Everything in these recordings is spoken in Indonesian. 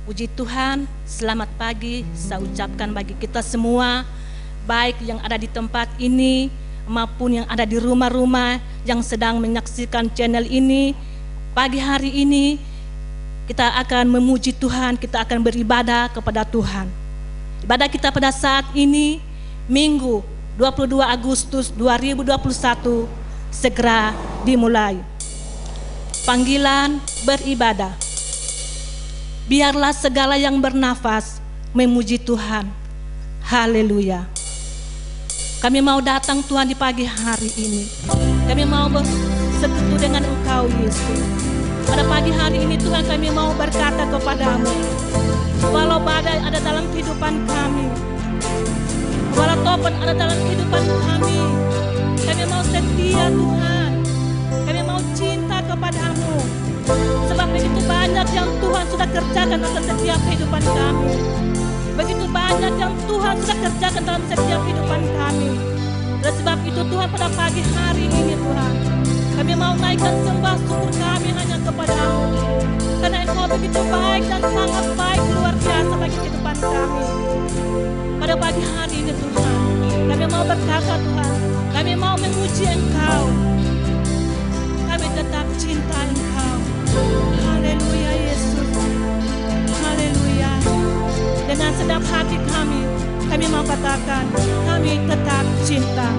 Puji Tuhan, selamat pagi saya ucapkan bagi kita semua, baik yang ada di tempat ini maupun yang ada di rumah-rumah yang sedang menyaksikan channel ini. Pagi hari ini kita akan memuji Tuhan, kita akan beribadah kepada Tuhan. Ibadah kita pada saat ini, Minggu 22 Agustus 2021, segera dimulai. Panggilan beribadah. Biarlah segala yang bernafas memuji Tuhan. Haleluya. Kami mau datang Tuhan di pagi hari ini. Kami mau bersekutu dengan Engkau Yesus. Pada pagi hari ini Tuhan, kami mau berkata kepadamu, walau badai ada dalam kehidupan kami, walau topan ada dalam kehidupan kami, kami mau setia Tuhan. Kami mau cinta kepadamu. Sebab begitu banyak yang Tuhan sudah kerjakan dalam setiap kehidupan kami. Begitu banyak yang Tuhan sudah kerjakan dalam setiap kehidupan kami. Dan sebab itu Tuhan, pada pagi hari ini Tuhan, kami mau naikkan sembah syukur kami hanya kepadamu. Karena Engkau begitu baik dan sangat baik, luar biasa bagi kehidupan kami. Pada pagi hari ini Tuhan, kami mau berkata Tuhan, kami mau memuji Engkau. Kami tetap cinta Engkau. Haleluya Yesus. Haleluya. Dengan sedap hati kami mau katakan, kami tetap cinta.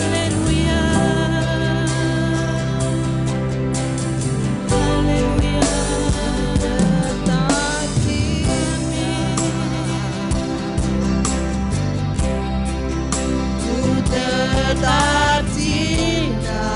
Haleluya. Haleluya. Tetap cinta. Tetap cinta.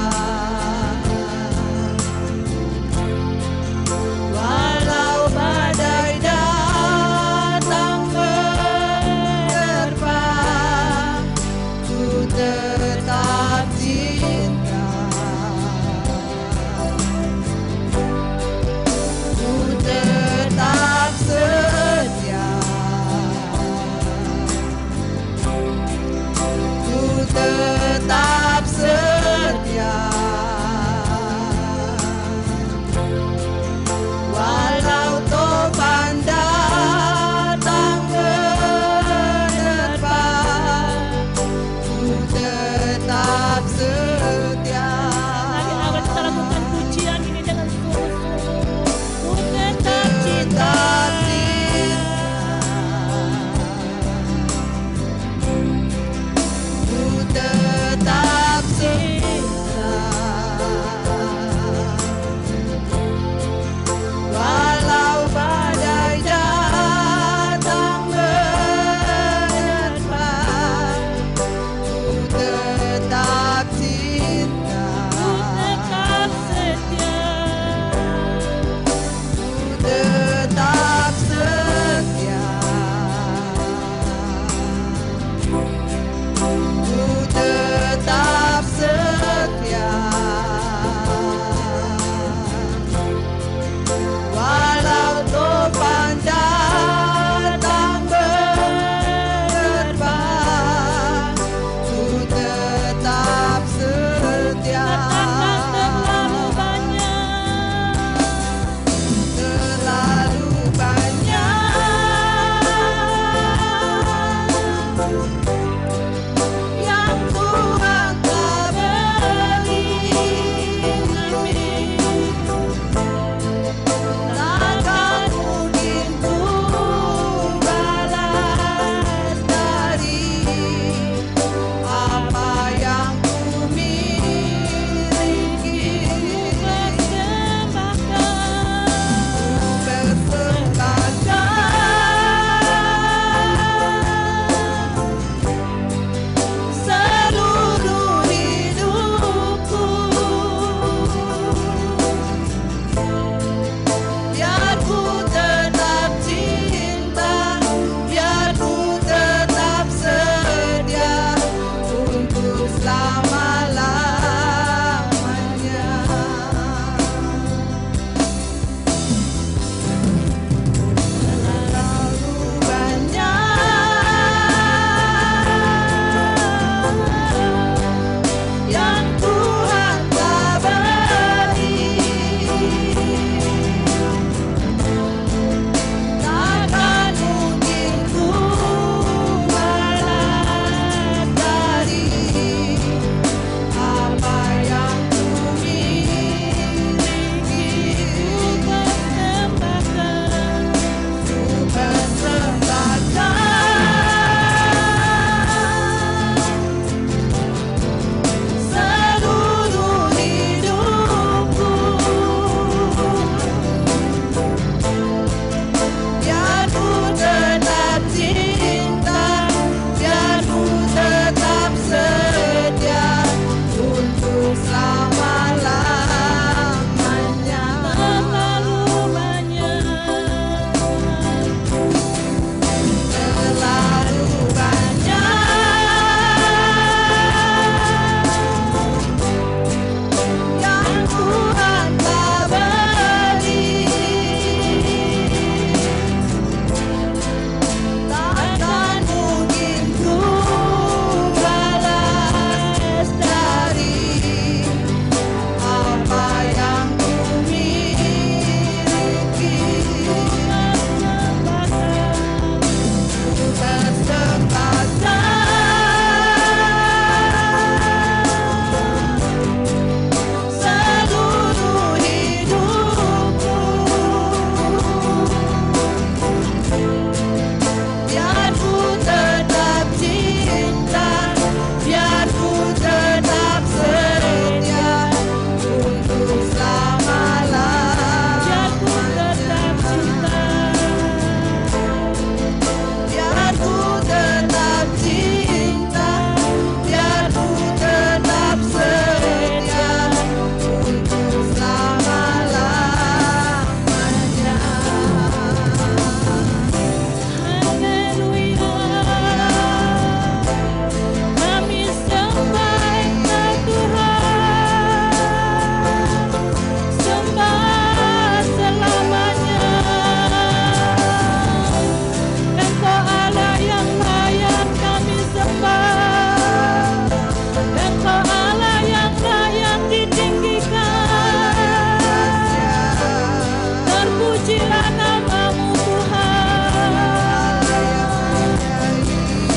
terpujilah nama-Mu Tuhan.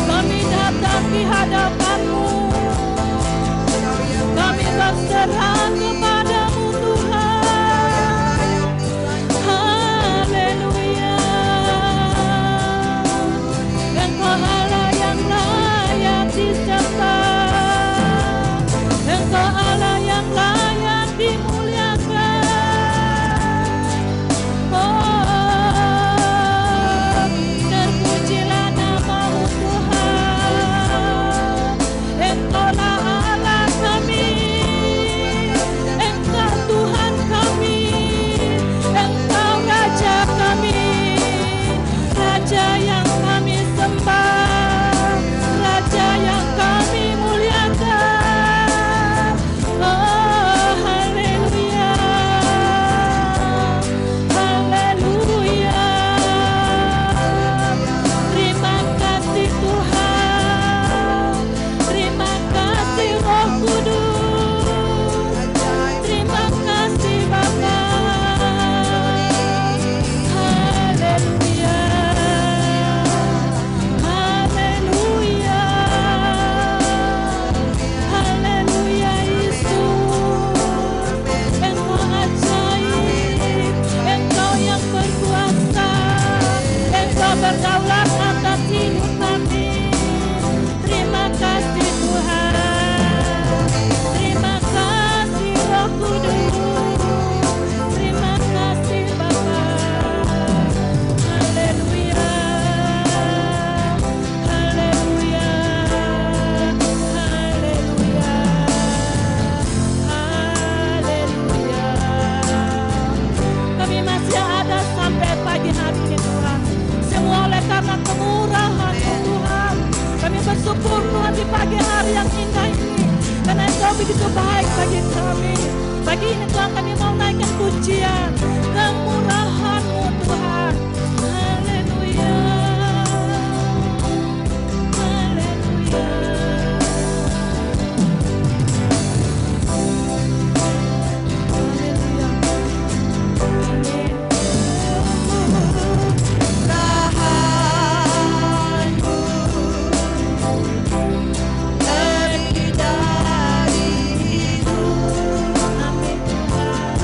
Kami datang di hadapan-Mu, kami berserah kepada-Mu Tuhan. Haleluya. Engkau Allah yang layak disembah, Engkau Allah yang layak dimuliakan. Oh, terpujilah nama-Mu Tuhan. Engkaulah Allah kami, Engkau Tuhan kami, Engkau Raja kami, Raja yang kami sembah, Raja yang kami muliakan. Oh, haleluya, haleluya. Terima kasih Tuhan, terima kasih Roh Kudus, terima kasih Bapa. Haleluya, haleluya, haleluya Yesus. Engkau ajaib, Engkau yang berkuasa, Engkau berdaulat atas hidup kami. Terima kasih Tuhan, terima kasih Roh Kudus, terima kasih Bapa. Haleluya, haleluya, haleluya, haleluya. Kami masih ada sampai pagi hari ini Tuhan, semua oleh karena kemurahan-Mu Tuhan. Kami bersyukur Tuhan di pagi hari yang indah ini, karena Engkau begitu baik bagi kami. Pagi ini Tuhan kami mau naikkan pujian kemurahan-Mu Tuhan. Haleluya, haleluya. Pergi dari hidup, Amin Tuhan.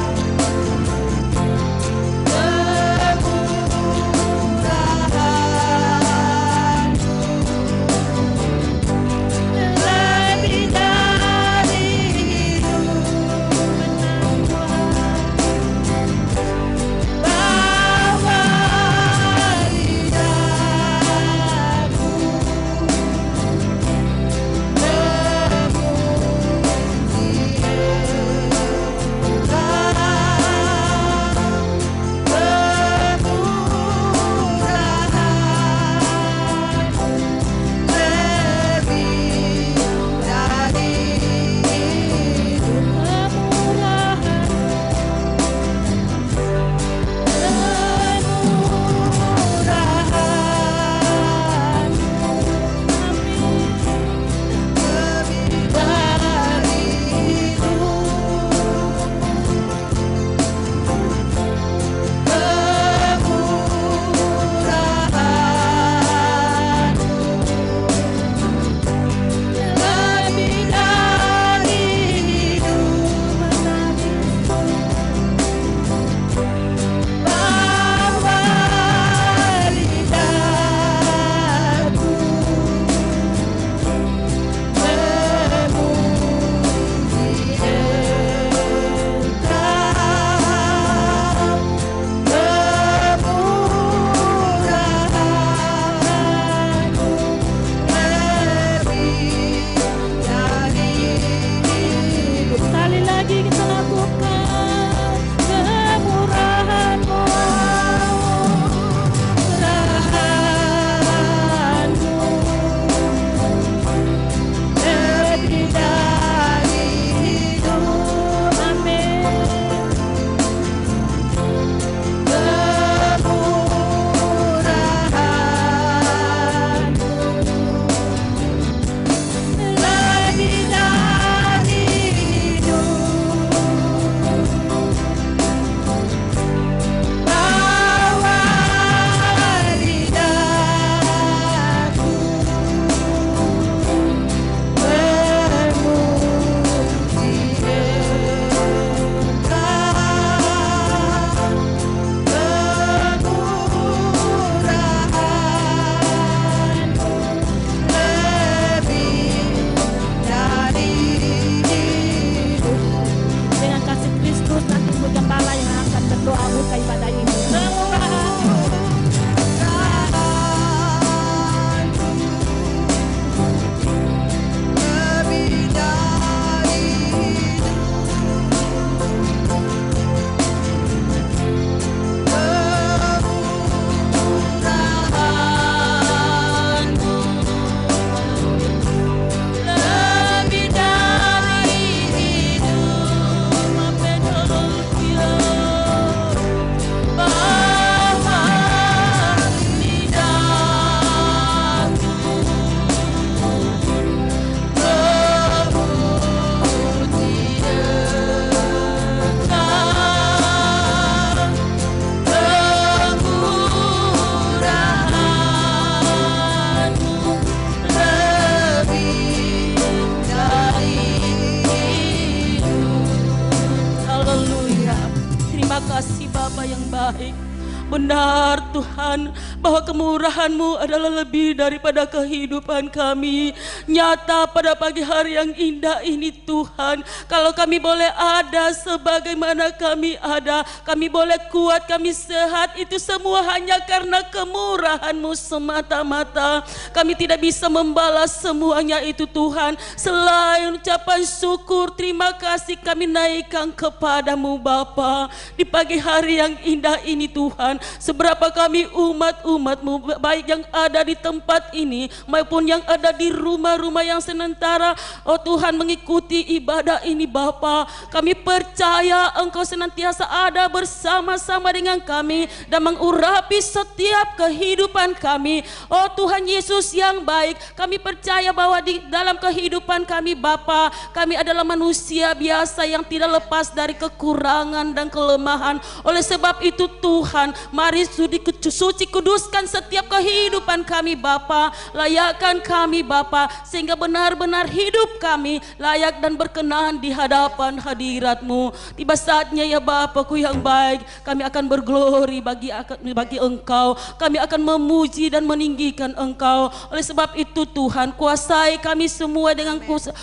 benar Tuhan, bahwa kemurahan-Mu adalah lebih daripada kehidupan kami. Nyata pada pagi hari yang indah ini Tuhan, kalau kami boleh ada sebagaimana kami ada, kami boleh kuat, kami sehat, itu semua hanya karena kemurahan-Mu semata-mata. Kami tidak bisa membalas semuanya itu Tuhan, selain ucapan syukur, terima kasih kami naikkan kepadamu Bapa. Di pagi hari yang indah ini Tuhan, seberapa kami umat-umat-Mu, baik yang ada di tempat ini maupun yang ada di rumah-rumah yang sementara oh Tuhan mengikuti ibadah ini Bapa, kami percaya Engkau senantiasa ada bersama-sama dengan kami dan mengurapi setiap kehidupan kami. Oh Tuhan Yesus yang baik, kami percaya bahwa di dalam kehidupan kami Bapa, kami adalah manusia biasa yang tidak lepas dari kekurangan dan kelemahan. Oleh sebab itu Tuhan, mari suci kuduskan setiap kehidupan kami Bapa, layakkan kami Bapa, sehingga benar-benar hidup kami layak dan berkenan di hadapan hadirat-Mu. Tiba saatnya ya Bapa-Ku yang baik, kami akan berglori bagi Engkau, kami akan memuji dan meninggikan Engkau. Oleh sebab itu Tuhan, kuasai kami semua dengan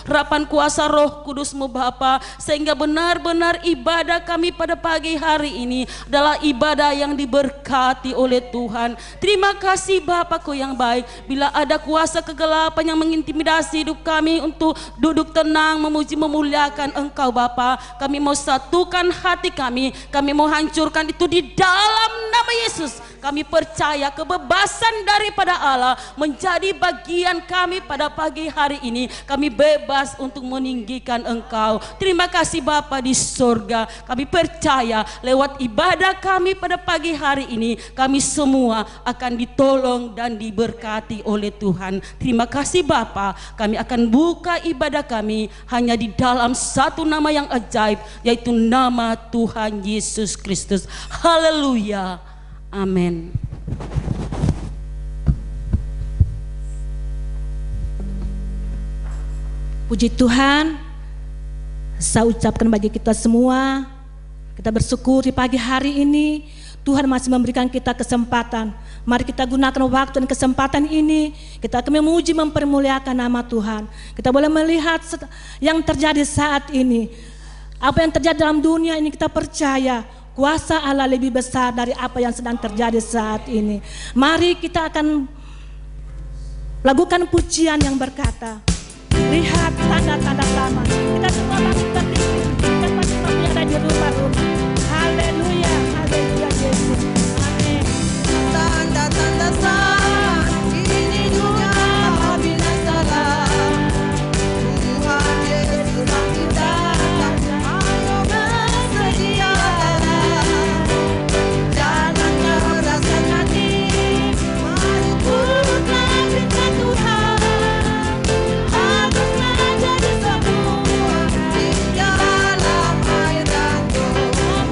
harapan kuasa Roh Kudus-Mu Bapa, sehingga benar-benar ibadah kami pada pagi hari ini adalah ibadah yang diberkati oleh Tuhan. Terima kasih Bapa-Ku yang baik, bila ada kuasa kegelapan yang mengintimidasi hidup kami untuk duduk tenang memuji memuliakan Engkau Bapa, kami mau satukan hati kami mau hancurkan itu di dalam nama Yesus. Kami percaya kebebasan daripada Allah menjadi bagian kami pada pagi hari ini. Kami bebas untuk meninggikan Engkau. Terima kasih Bapa di surga. Kami percaya lewat ibadah kami pada pagi hari ini, kami semua akan ditolong dan diberkati oleh Tuhan. Terima kasih Bapa. Kami akan buka ibadah kami hanya di dalam satu nama yang ajaib, yaitu nama Tuhan Yesus Kristus. Haleluya. Amin. Puji Tuhan, saya ucapkan bagi kita semua, kita bersyukur di pagi hari ini Tuhan masih memberikan kita kesempatan. Mari kita gunakan waktu dan kesempatan ini, kita akan memuji mempermuliakan nama Tuhan. Kita boleh melihat yang terjadi saat ini. Apa yang terjadi dalam dunia ini, kita percaya kuasa Allah lebih besar dari apa yang sedang terjadi saat ini. Mari kita akan lakukan pujian yang berkata, lihat tanda-tanda lama. Kita semua bangkit berdiri, kita pasti ada di rumah-rumah. Haleluya, haleluya Yesus. Amin. Tanda-tanda sah, ini dunia binasalah. Tuhan Yesus makin datang, ayo bersedialah. Jangan merasa hati, mari turutlah perintah Tuhan. Haruslah jadi semua di dalam air dan roh.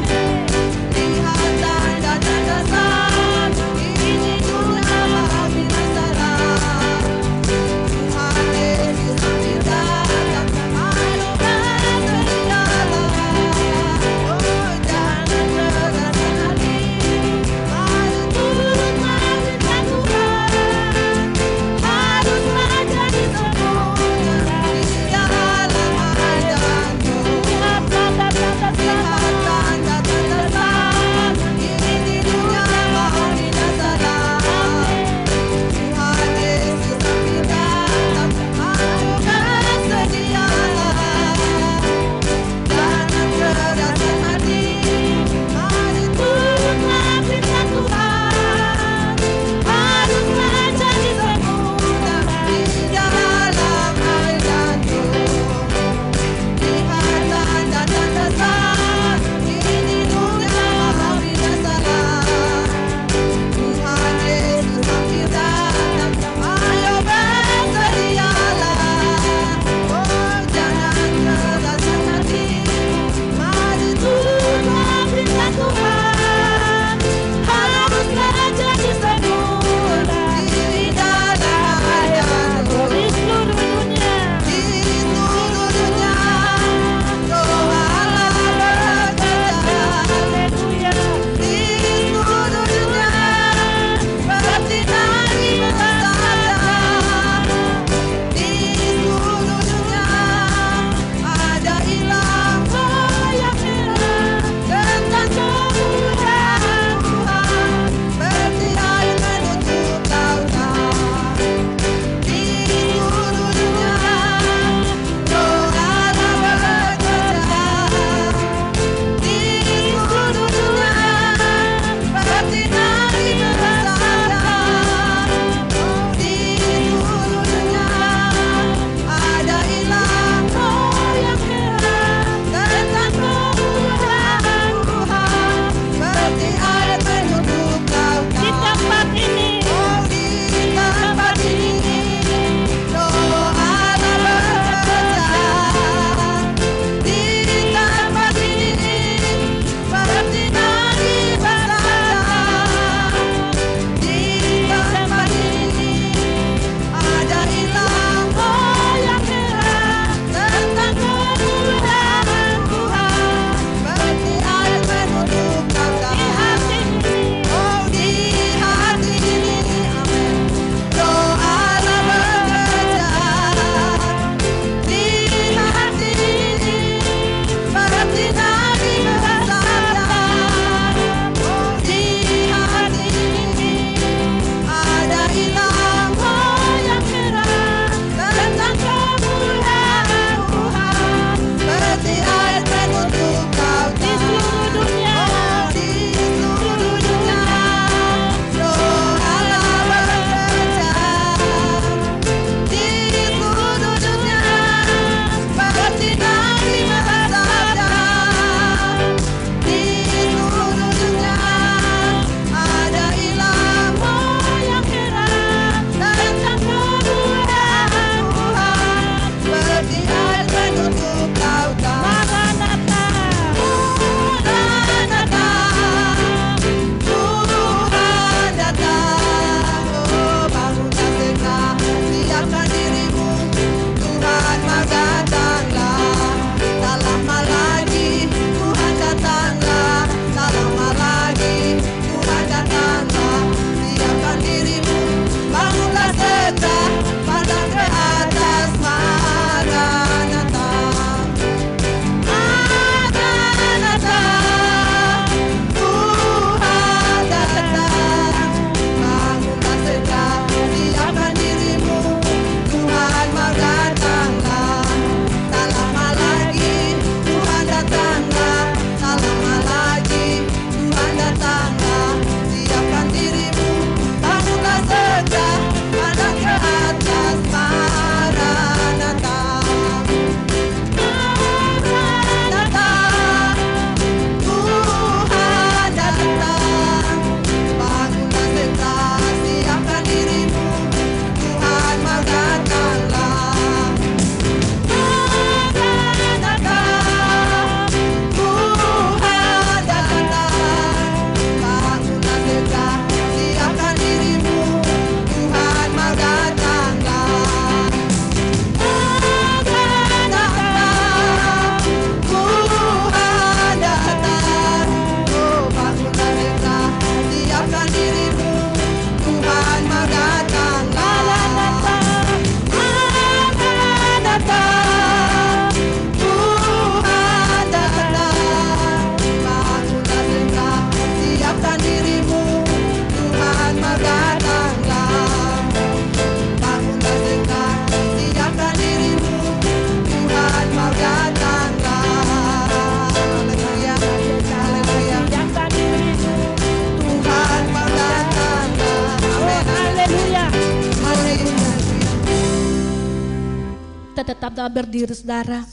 tetaplah berdiri, saudara.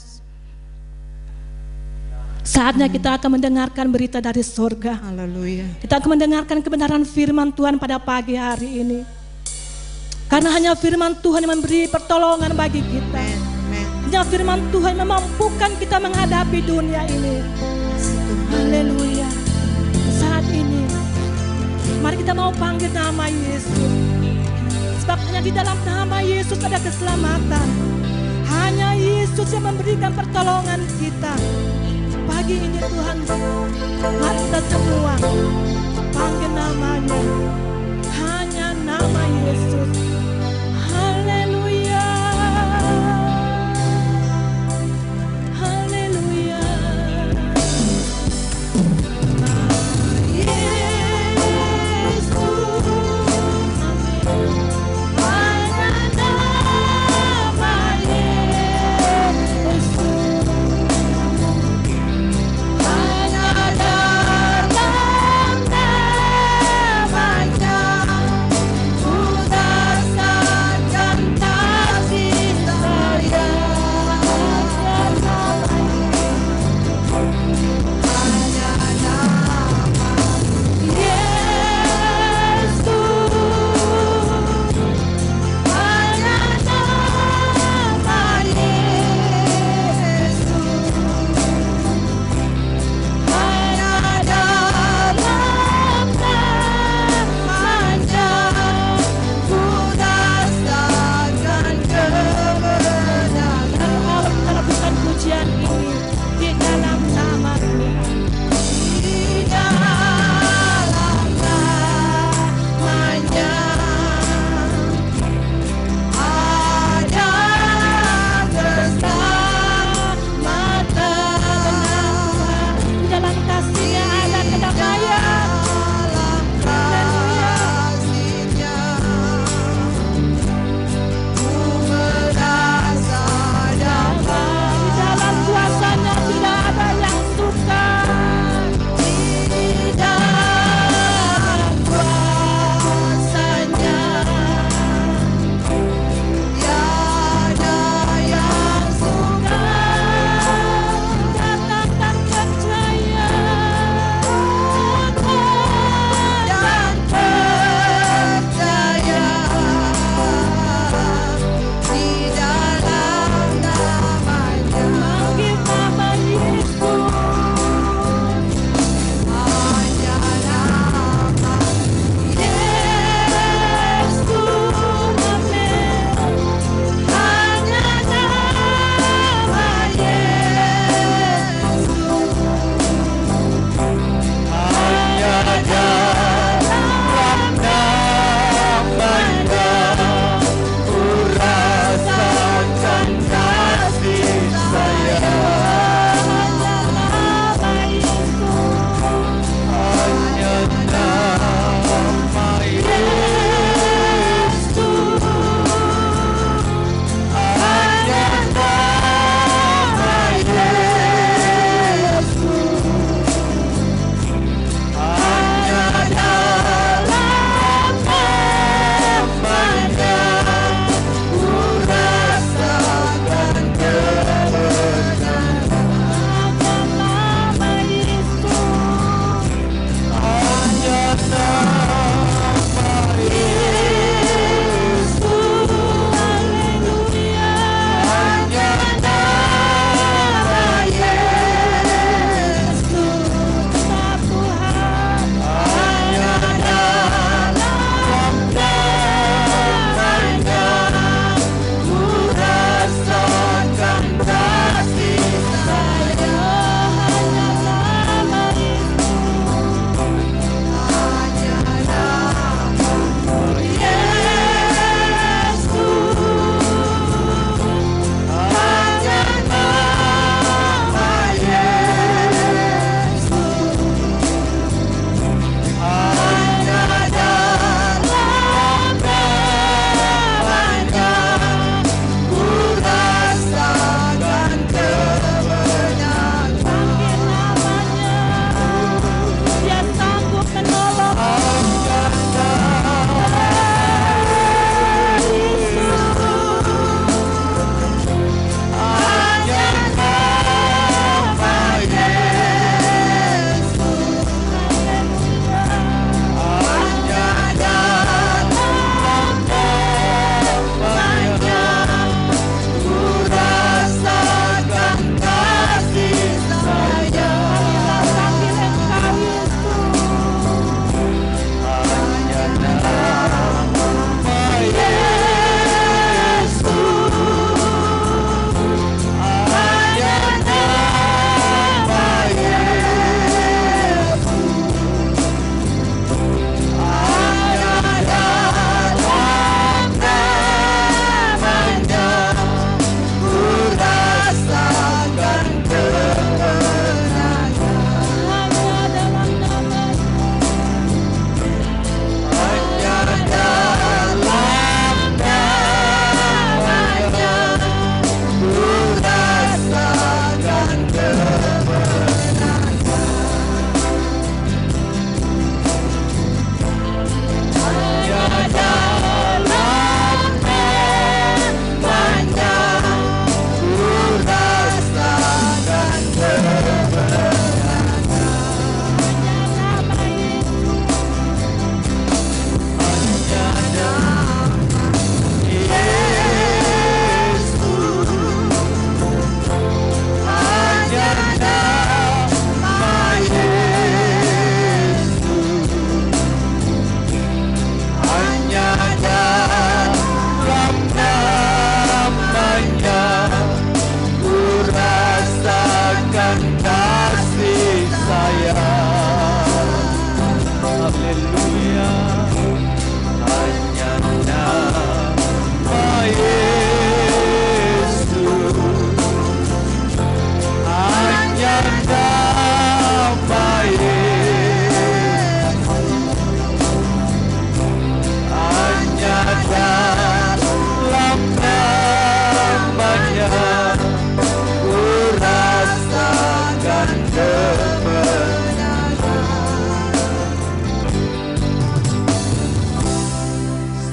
Saatnya kita akan mendengarkan berita dari surga. Haleluya. Kita akan mendengarkan kebenaran firman Tuhan pada pagi hari ini. Karena hanya firman Tuhan yang memberi pertolongan bagi kita. Amen. Hanya firman Tuhan yang memampukan kita menghadapi dunia ini. Haleluya. Saat ini, mari kita mau panggil nama Yesus. Sebab hanya di dalam nama Yesus ada keselamatan. Hanya Yesus yang memberikan pertolongan kita. Pagi ini Tuhan, mari kita semua panggil namanya. Hanya nama Yesus. Haleluya. Haleluya. Yesus. Hanya nama Yesus. Hanya dalam nama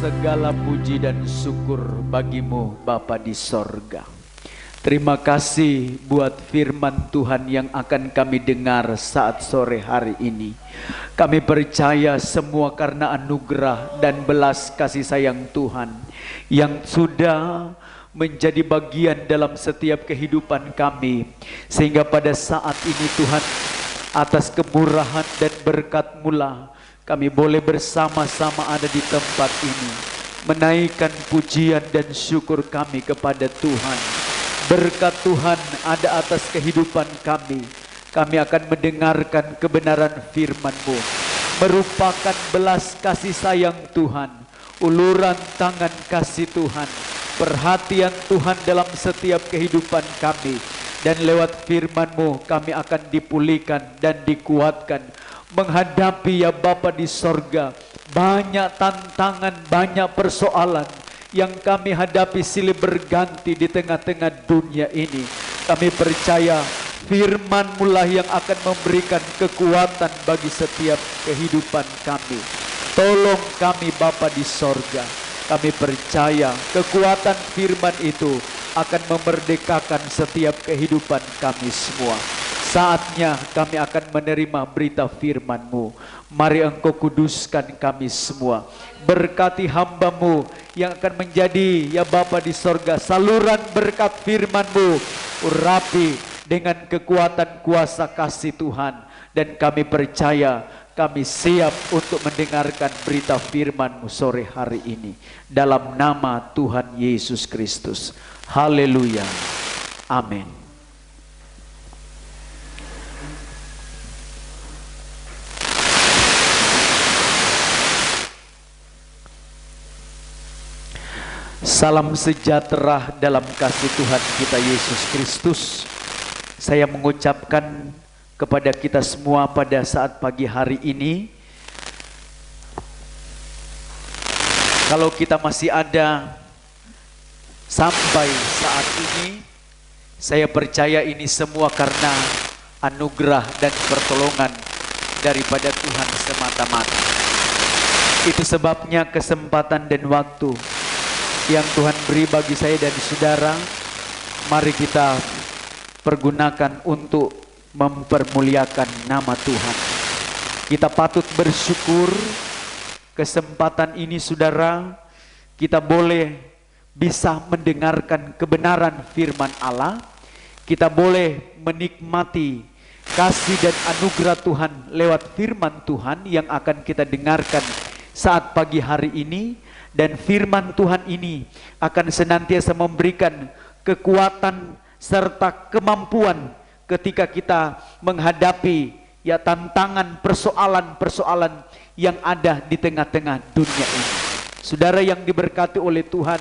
segala puji dan syukur bagimu Bapa di sorga. Terima kasih buat firman Tuhan yang akan kami dengar saat sore hari ini. Kami percaya semua karena anugerah dan belas kasih sayang Tuhan yang sudah menjadi bagian dalam setiap kehidupan kami. Sehingga pada saat ini Tuhan, atas kemurahan dan berkat-Mu lah kami boleh bersama-sama ada di tempat ini, menaikkan pujian dan syukur kami kepada Tuhan. Berkat Tuhan ada atas kehidupan kami. Kami akan mendengarkan kebenaran firman-Mu, merupakan belas kasih sayang Tuhan, uluran tangan kasih Tuhan, perhatian Tuhan dalam setiap kehidupan kami. Dan lewat firman-Mu kami akan dipulihkan dan dikuatkan menghadapi ya Bapa di sorga banyak tantangan, banyak persoalan yang kami hadapi silih berganti di tengah-tengah dunia ini. Kami percaya firman-Mu lah yang akan memberikan kekuatan bagi setiap kehidupan kami. Tolong kami Bapa di sorga. Kami percaya kekuatan firman itu akan memerdekakan setiap kehidupan kami semua. Saatnya kami akan menerima berita firman-Mu. Mari Engkau kuduskan kami semua. Berkati hamba-Mu yang akan menjadi ya Bapa di sorga saluran berkat firman-Mu. Urapi dengan kekuatan kuasa kasih Tuhan. Dan kami percaya kami siap untuk mendengarkan berita firman-Mu sore hari ini. Dalam nama Tuhan Yesus Kristus. Haleluya. Amin. Salam sejahtera dalam kasih Tuhan kita Yesus Kristus. Saya mengucapkan kepada kita semua pada saat pagi hari ini, kalau kita masih ada sampai saat ini, saya percaya ini semua karena anugerah dan pertolongan daripada Tuhan semata-mata. Itu sebabnya kesempatan dan waktu yang Tuhan beri bagi saya dan saudara, mari kita pergunakan untuk mempermuliakan nama Tuhan. Kita patut bersyukur kesempatan ini saudara, kita boleh bisa mendengarkan kebenaran firman Allah, kita boleh menikmati kasih dan anugerah Tuhan lewat firman Tuhan yang akan kita dengarkan saat pagi hari ini. Dan firman Tuhan ini akan senantiasa memberikan kekuatan serta kemampuan ketika kita menghadapi ya tantangan persoalan-persoalan yang ada di tengah-tengah dunia ini. Saudara yang diberkati oleh Tuhan,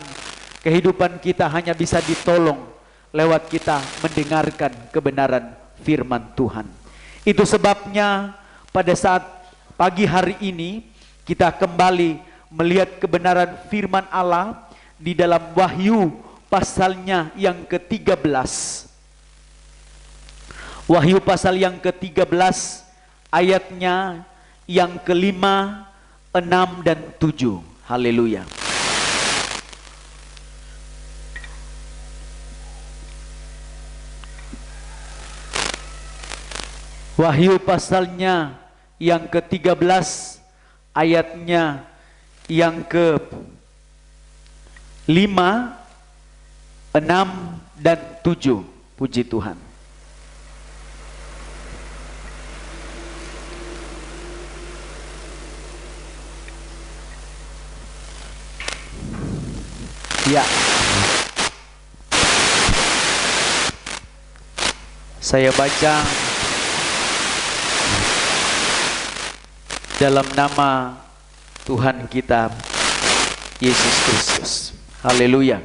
kehidupan kita hanya bisa ditolong lewat kita mendengarkan kebenaran firman Tuhan. Itu sebabnya pada saat pagi hari ini kita kembali melihat kebenaran firman Allah di dalam Wahyu pasalnya yang ke-13. Wahyu pasal yang ke-13 ayatnya yang ke-5, 6 dan 7. Haleluya. Wahyu pasalnya yang ke-13 ayatnya yang ke-5, 6 dan 7. Puji Tuhan. Ya. Saya baca dalam nama Tuhan kita Yesus Kristus. Haleluya.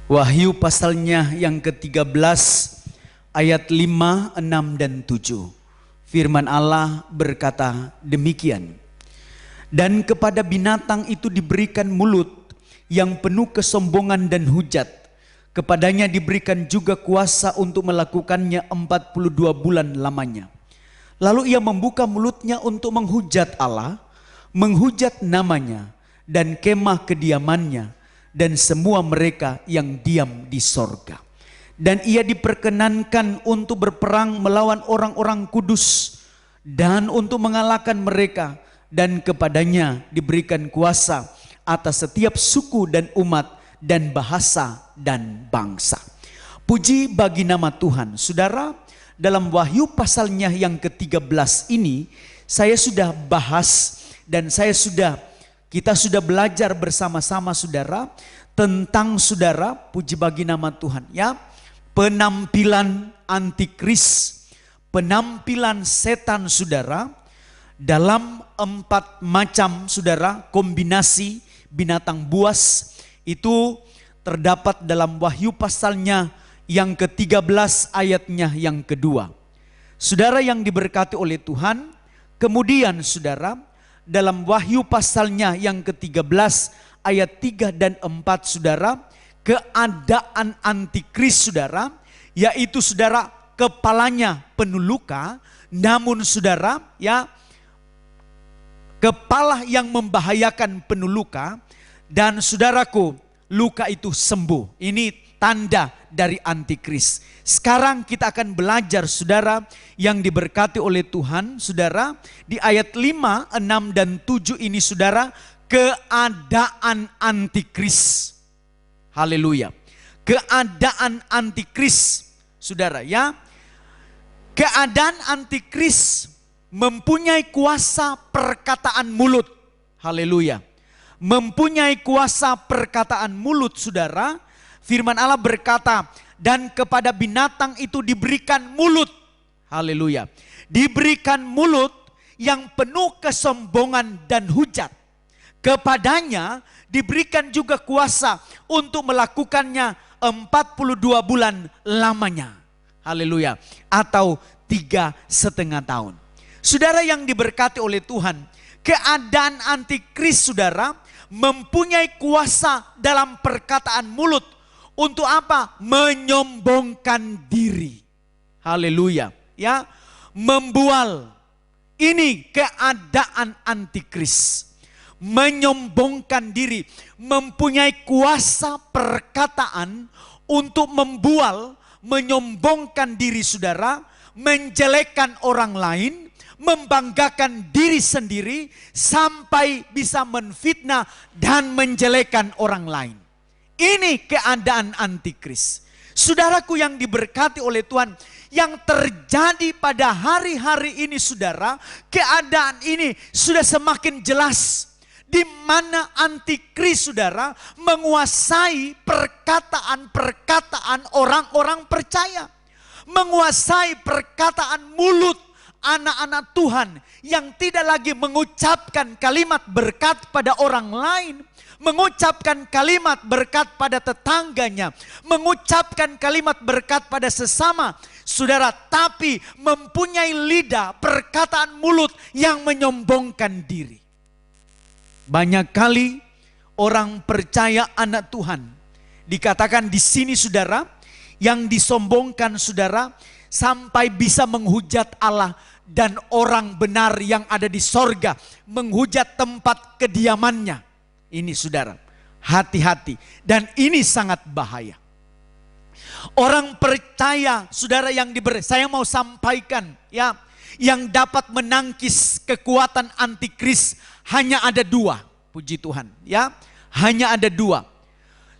Wahyu pasalnya yang ke-13 ayat 5, 6 dan 7. Firman Allah berkata demikian. Dan kepada binatang itu diberikan mulut yang penuh kesombongan dan hujat. Kepadanya diberikan juga kuasa untuk melakukannya 42 bulan lamanya. Lalu ia membuka mulutnya untuk menghujat Allah, menghujat namanya dan kemah kediamannya dan semua mereka yang diam di sorga. Dan ia diperkenankan untuk berperang melawan orang-orang kudus dan untuk mengalahkan mereka. Dan kepadanya diberikan kuasa atas setiap suku dan umat dan bahasa dan bangsa. Puji bagi nama Tuhan. Saudara, dalam Wahyu pasalnya yang ke-13 ini saya sudah bahas dan kita sudah belajar bersama-sama saudara tentang saudara, puji bagi nama Tuhan ya, penampilan antikris, penampilan setan saudara dalam 4 macam saudara kombinasi binatang buas. Itu terdapat dalam Wahyu pasalnya yang ke-13 ayatnya yang kedua. Saudara yang diberkati oleh Tuhan, kemudian saudara dalam Wahyu pasalnya yang ke-13 ayat 3 dan 4 saudara, keadaan antikris saudara, yaitu saudara kepalanya penuh luka, namun saudara ya kepala yang membahayakan penuh luka, dan saudaraku luka itu sembuh. Ini tanda dari antikris. Sekarang kita akan belajar saudara yang diberkati oleh Tuhan saudara di ayat 5, 6 dan 7 ini saudara, keadaan antikris. Haleluya. Keadaan antikris saudara ya. Keadaan antikris mempunyai kuasa perkataan mulut. Haleluya. Mempunyai kuasa perkataan mulut saudara. Firman Allah berkata, dan kepada binatang itu diberikan mulut. Haleluya. Diberikan mulut yang penuh kesombongan dan hujat. Kepadanya diberikan juga kuasa untuk melakukannya 42 bulan lamanya. Haleluya. Atau 3,5 tahun. Saudara yang diberkati oleh Tuhan, keadaan antikris saudara mempunyai kuasa dalam perkataan mulut. Untuk apa? Menyombongkan diri. Haleluya. Ya, membual. Ini keadaan antikris. Menyombongkan diri, mempunyai kuasa perkataan untuk membual, menyombongkan diri saudara, menjelekkan orang lain, membanggakan diri sendiri sampai bisa menfitnah dan menjelekkan orang lain. Ini keadaan antikris. Saudaraku yang diberkati oleh Tuhan, yang terjadi pada hari-hari ini saudara, keadaan ini sudah semakin jelas. Di mana antikris saudara menguasai perkataan-perkataan orang-orang percaya. Menguasai perkataan mulut anak-anak Tuhan yang tidak lagi mengucapkan kalimat berkat pada orang lain, mengucapkan kalimat berkat pada tetangganya, mengucapkan kalimat berkat pada sesama saudara, tapi mempunyai lidah perkataan mulut yang menyombongkan diri. Banyak kali orang percaya anak Tuhan dikatakan di sini saudara, yang disombongkan saudara sampai bisa menghujat Allah dan orang benar yang ada di sorga, menghujat tempat kediamannya. Ini saudara, hati-hati, dan ini sangat bahaya. Orang percaya saudara yang saya mau sampaikan ya, yang dapat menangkis kekuatan antikris hanya ada 2, puji Tuhan ya, hanya ada 2.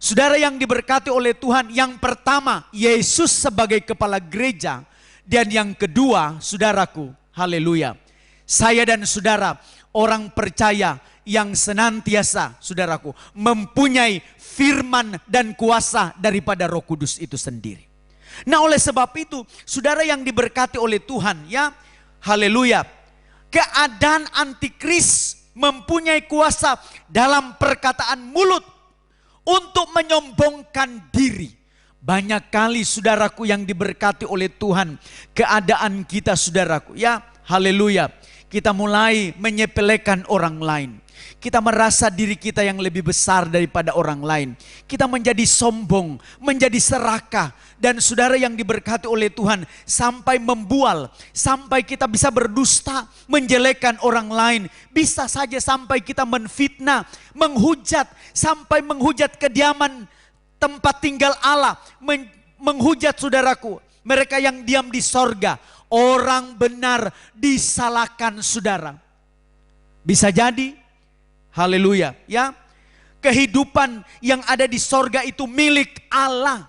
Saudara yang diberkati oleh Tuhan, yang pertama Yesus sebagai kepala gereja, dan yang kedua saudaraku, haleluya, saya dan saudara orang percaya yang senantiasa saudaraku mempunyai firman dan kuasa daripada Roh Kudus itu sendiri. Nah, oleh sebab itu saudara yang diberkati oleh Tuhan ya, haleluya, keadaan antikris mempunyai kuasa dalam perkataan mulut untuk menyombongkan diri. Banyak kali saudaraku yang diberkati oleh Tuhan, keadaan kita saudaraku, ya haleluya, kita mulai menyepelekan orang lain. Kita merasa diri kita yang lebih besar daripada orang lain. Kita menjadi sombong, menjadi serakah. Dan saudara yang diberkati oleh Tuhan, sampai membual, sampai kita bisa berdusta, menjelekkan orang lain. Bisa saja sampai kita menfitnah, menghujat, sampai menghujat kediaman tempat tinggal Allah, menghujat saudaraku, mereka yang diam di sorga. Orang benar disalahkan saudara. Bisa jadi, haleluya, ya, kehidupan yang ada di sorga itu milik Allah.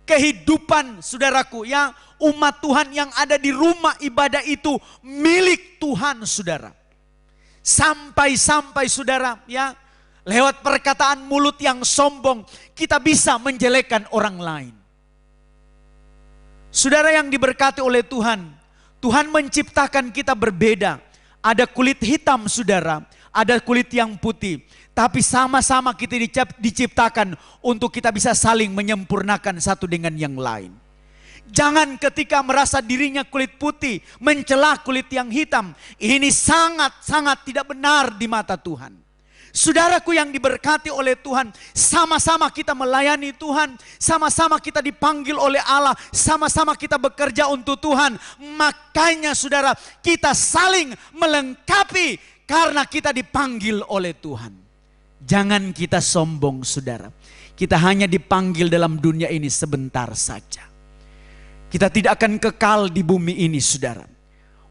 Kehidupan saudaraku, ya, umat Tuhan yang ada di rumah ibadah itu milik Tuhan saudara. Sampai-sampai saudara, ya, lewat perkataan mulut yang sombong, kita bisa menjelekkan orang lain. Saudara yang diberkati oleh Tuhan, Tuhan menciptakan kita berbeda. Ada kulit hitam saudara, ada kulit yang putih. Tapi sama-sama kita diciptakan untuk kita bisa saling menyempurnakan satu dengan yang lain. Jangan ketika merasa dirinya kulit putih, mencela kulit yang hitam. Ini sangat-sangat tidak benar di mata Tuhan. Saudaraku yang diberkati oleh Tuhan, sama-sama kita melayani Tuhan, sama-sama kita dipanggil oleh Allah, sama-sama kita bekerja untuk Tuhan. Makanya saudara, kita saling melengkapi karena kita dipanggil oleh Tuhan. Jangan kita sombong saudara. Kita hanya dipanggil dalam dunia ini sebentar saja. Kita tidak akan kekal di bumi ini saudara.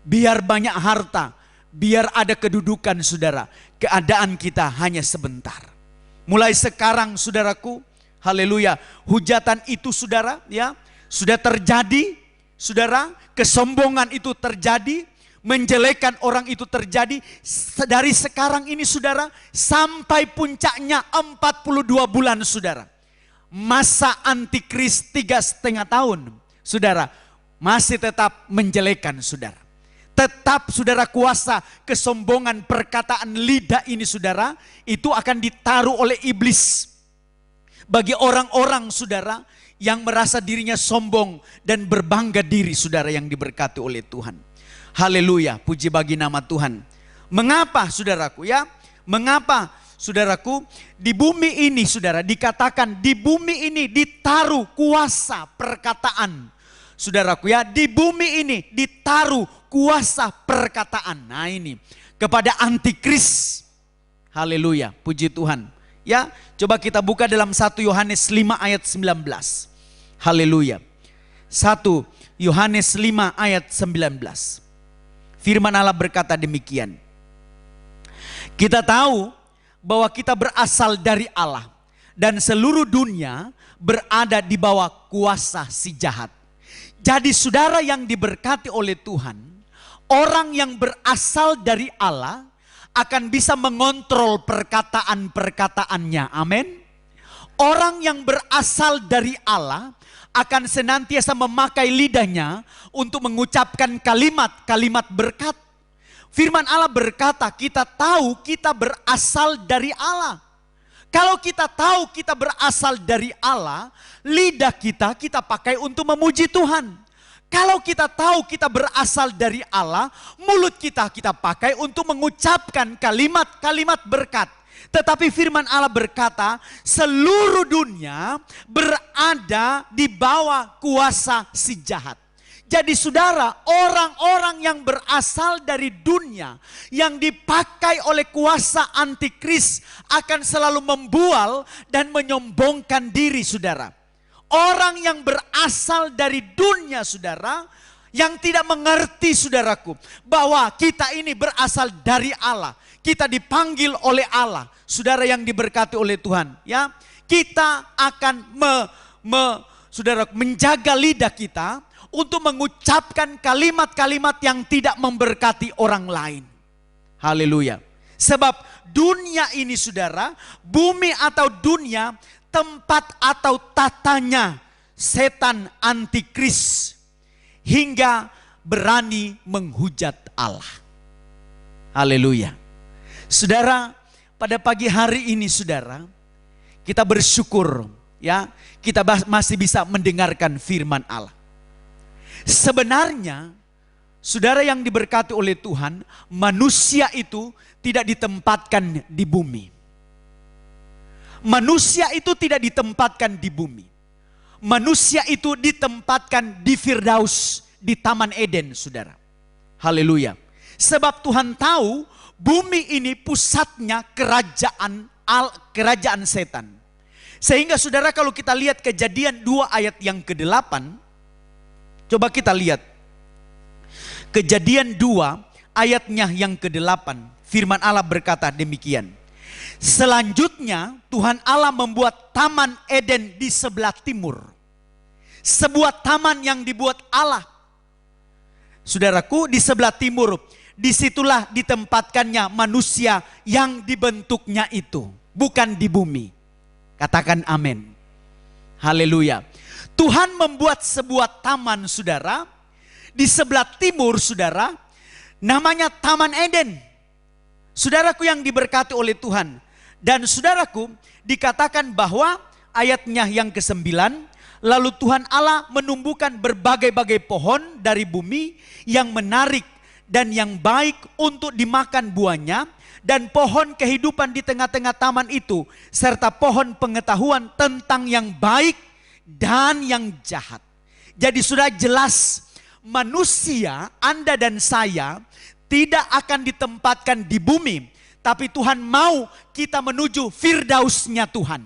Biar banyak harta, biar ada kedudukan saudara, keadaan kita hanya sebentar. Mulai sekarang saudaraku, haleluya, hujatan itu saudara, ya, sudah terjadi, saudara, kesombongan itu terjadi, menjelekan orang itu terjadi dari sekarang ini saudara, sampai puncaknya 42 bulan saudara. Masa antikris 3,5 tahun, saudara, masih tetap menjelekan saudara. Tetap saudara, kuasa kesombongan perkataan lidah ini saudara, itu akan ditaruh oleh iblis. Bagi orang-orang saudara yang merasa dirinya sombong dan berbangga diri saudara yang diberkati oleh Tuhan. Haleluya, puji bagi nama Tuhan. Mengapa saudaraku, ya? Mengapa saudaraku, di bumi ini saudara dikatakan di bumi ini ditaruh kuasa perkataan. Saudaraku, ya, di bumi ini ditaruh kuasa perkataan. Nah ini, kepada antikris. Haleluya, puji Tuhan. Ya, coba kita buka dalam 1 Yohanes 5 ayat 19. Haleluya. 1 Yohanes 5 ayat 19. Firman Allah berkata demikian. Kita tahu bahwa kita berasal dari Allah dan seluruh dunia berada di bawah kuasa si jahat. Jadi saudara yang diberkati oleh Tuhan, orang yang berasal dari Allah akan bisa mengontrol perkataan-perkataannya. Amin. Orang yang berasal dari Allah akan senantiasa memakai lidahnya untuk mengucapkan kalimat-kalimat berkat. Firman Allah berkata, kita tahu kita berasal dari Allah. Kalau kita tahu kita berasal dari Allah, lidah kita pakai untuk memuji Tuhan. Kalau kita tahu kita berasal dari Allah, mulut kita pakai untuk mengucapkan kalimat-kalimat berkat. Tetapi firman Allah berkata, seluruh dunia berada di bawah kuasa si jahat. Jadi saudara, orang-orang yang berasal dari dunia, yang dipakai oleh kuasa antikris, akan selalu membual dan menyombongkan diri saudara. Orang yang berasal dari dunia saudara, yang tidak mengerti saudaraku, bahwa kita ini berasal dari Allah. Kita dipanggil oleh Allah, saudara yang diberkati oleh Tuhan. Ya, kita akan saudara, menjaga lidah kita untuk mengucapkan kalimat-kalimat yang tidak memberkati orang lain. Haleluya. Sebab dunia ini saudara, bumi atau dunia, tempat atau tatanya setan antikris hingga berani menghujat Allah. Haleluya. Saudara, pada pagi hari ini saudara, kita bersyukur ya, kita masih bisa mendengarkan firman Allah. Sebenarnya saudara yang diberkati oleh Tuhan, manusia itu tidak ditempatkan di bumi. Manusia itu tidak ditempatkan di bumi. Manusia itu ditempatkan di Firdaus, di Taman Eden, saudara. Haleluya. Sebab Tuhan tahu bumi ini pusatnya kerajaan setan. Sehingga saudara kalau kita lihat Kejadian 2 ayat yang ke-8, coba kita lihat. Kejadian 2 ayatnya yang ke-8, firman Allah berkata demikian. Selanjutnya Tuhan Allah membuat Taman Eden di sebelah timur. Sebuah taman yang dibuat Allah. Saudaraku, di sebelah timur, disitulah ditempatkannya manusia yang dibentuknya itu. Bukan di bumi. Katakan amin. Haleluya. Tuhan membuat sebuah taman, saudara. Di sebelah timur, saudara. Namanya Taman Eden. Saudaraku yang diberkati oleh Tuhan. Dan saudaraku, dikatakan bahwa ayatnya yang ke-9, lalu Tuhan Allah menumbuhkan berbagai-bagai pohon dari bumi yang menarik dan yang baik untuk dimakan buahnya, dan pohon kehidupan di tengah-tengah taman itu, serta pohon pengetahuan tentang yang baik dan yang jahat. Jadi sudah jelas manusia, Anda dan saya tidak akan ditempatkan di bumi, tapi Tuhan mau kita menuju Firdausnya Tuhan.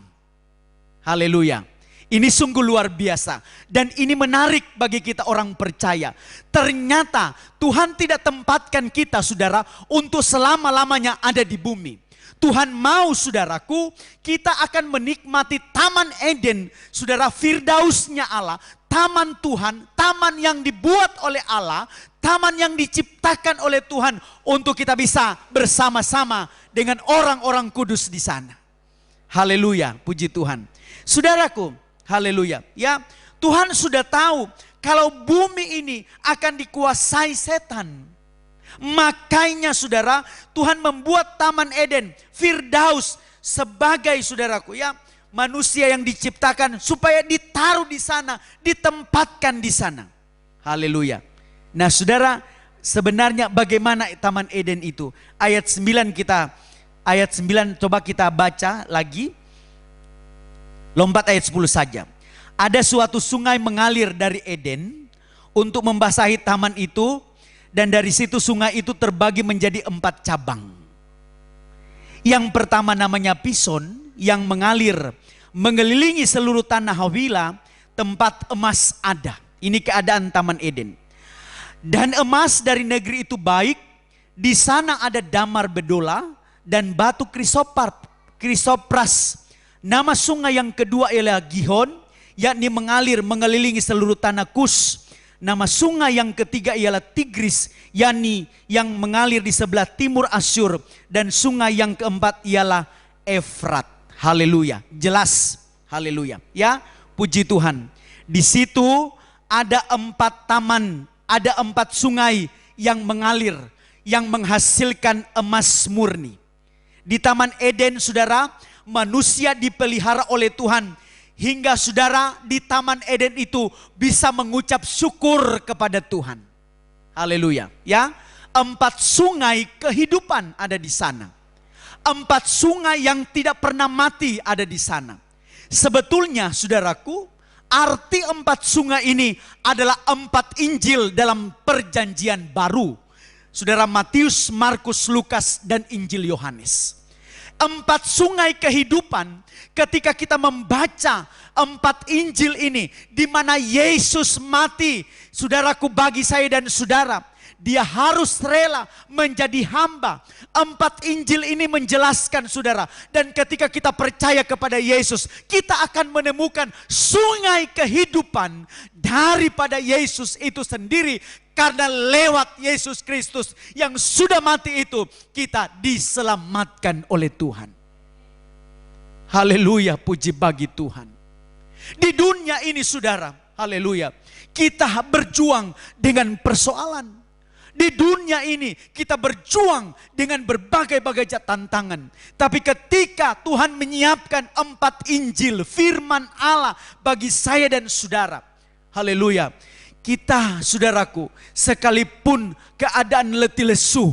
Haleluya. Ini sungguh luar biasa. Dan ini menarik bagi kita orang percaya. Ternyata Tuhan tidak tempatkan kita, saudara, untuk selama-lamanya ada di bumi. Tuhan mau, saudaraku, kita akan menikmati Taman Eden, saudara, Firdausnya Allah. Taman Tuhan, taman yang dibuat oleh Allah, taman yang diciptakan oleh Tuhan untuk kita bisa bersama-sama dengan orang-orang kudus di sana. Haleluya, puji Tuhan. Saudaraku, haleluya. Ya, Tuhan sudah tahu kalau bumi ini akan dikuasai setan. Makanya saudara, Tuhan membuat Taman Eden, Firdaus sebagai, saudaraku ya, manusia yang diciptakan supaya ditaruh di sana, ditempatkan di sana. Haleluya. Nah saudara, sebenarnya bagaimana Taman Eden itu? Ayat 9 coba kita baca lagi. Lompat ayat 10 saja. Ada suatu sungai mengalir dari Eden untuk membasahi taman itu, dan dari situ sungai itu terbagi menjadi 4 cabang. Yang pertama namanya Pison, yang mengalir mengelilingi seluruh tanah Hawila, tempat emas ada. Ini keadaan Taman Eden. Dan emas dari negeri itu baik, di sana ada damar bedola dan batu krisopras. Nama sungai yang kedua ialah Gihon, yakni mengalir mengelilingi seluruh tanah Kus. Nama sungai yang ketiga ialah Tigris, yakni yang mengalir di sebelah timur Asyur. Dan sungai yang keempat ialah Efrat. Haleluya, jelas. Haleluya. Ya, puji Tuhan. Di situ ada 4 taman, ada 4 sungai yang mengalir, yang menghasilkan emas murni. Di Taman Eden, saudara, manusia dipelihara oleh Tuhan. Hingga saudara di Taman Eden itu bisa mengucap syukur kepada Tuhan. Haleluya. Ya, 4 sungai kehidupan ada di sana. 4 sungai yang tidak pernah mati ada di sana. Sebetulnya saudaraku, arti 4 sungai ini adalah 4 Injil dalam perjanjian baru. Saudara, Matius, Markus, Lukas, dan Injil Yohanes. 4 sungai kehidupan, ketika kita membaca 4 Injil ini, di mana Yesus mati, saudaraku, bagi saya dan saudara, dia harus rela menjadi hamba. 4 Injil ini menjelaskan, saudara, dan ketika kita percaya kepada Yesus, kita akan menemukan sungai kehidupan daripada Yesus itu sendiri. Karena lewat Yesus Kristus yang sudah mati itu, kita diselamatkan oleh Tuhan. Haleluya, puji bagi Tuhan. Di dunia ini saudara, haleluya, kita berjuang dengan persoalan. Di dunia ini kita berjuang dengan berbagai-bagai tantangan. Tapi ketika Tuhan menyiapkan 4 Injil, firman Allah bagi saya dan saudara. Haleluya. Kita, saudaraku, sekalipun keadaan letih lesu,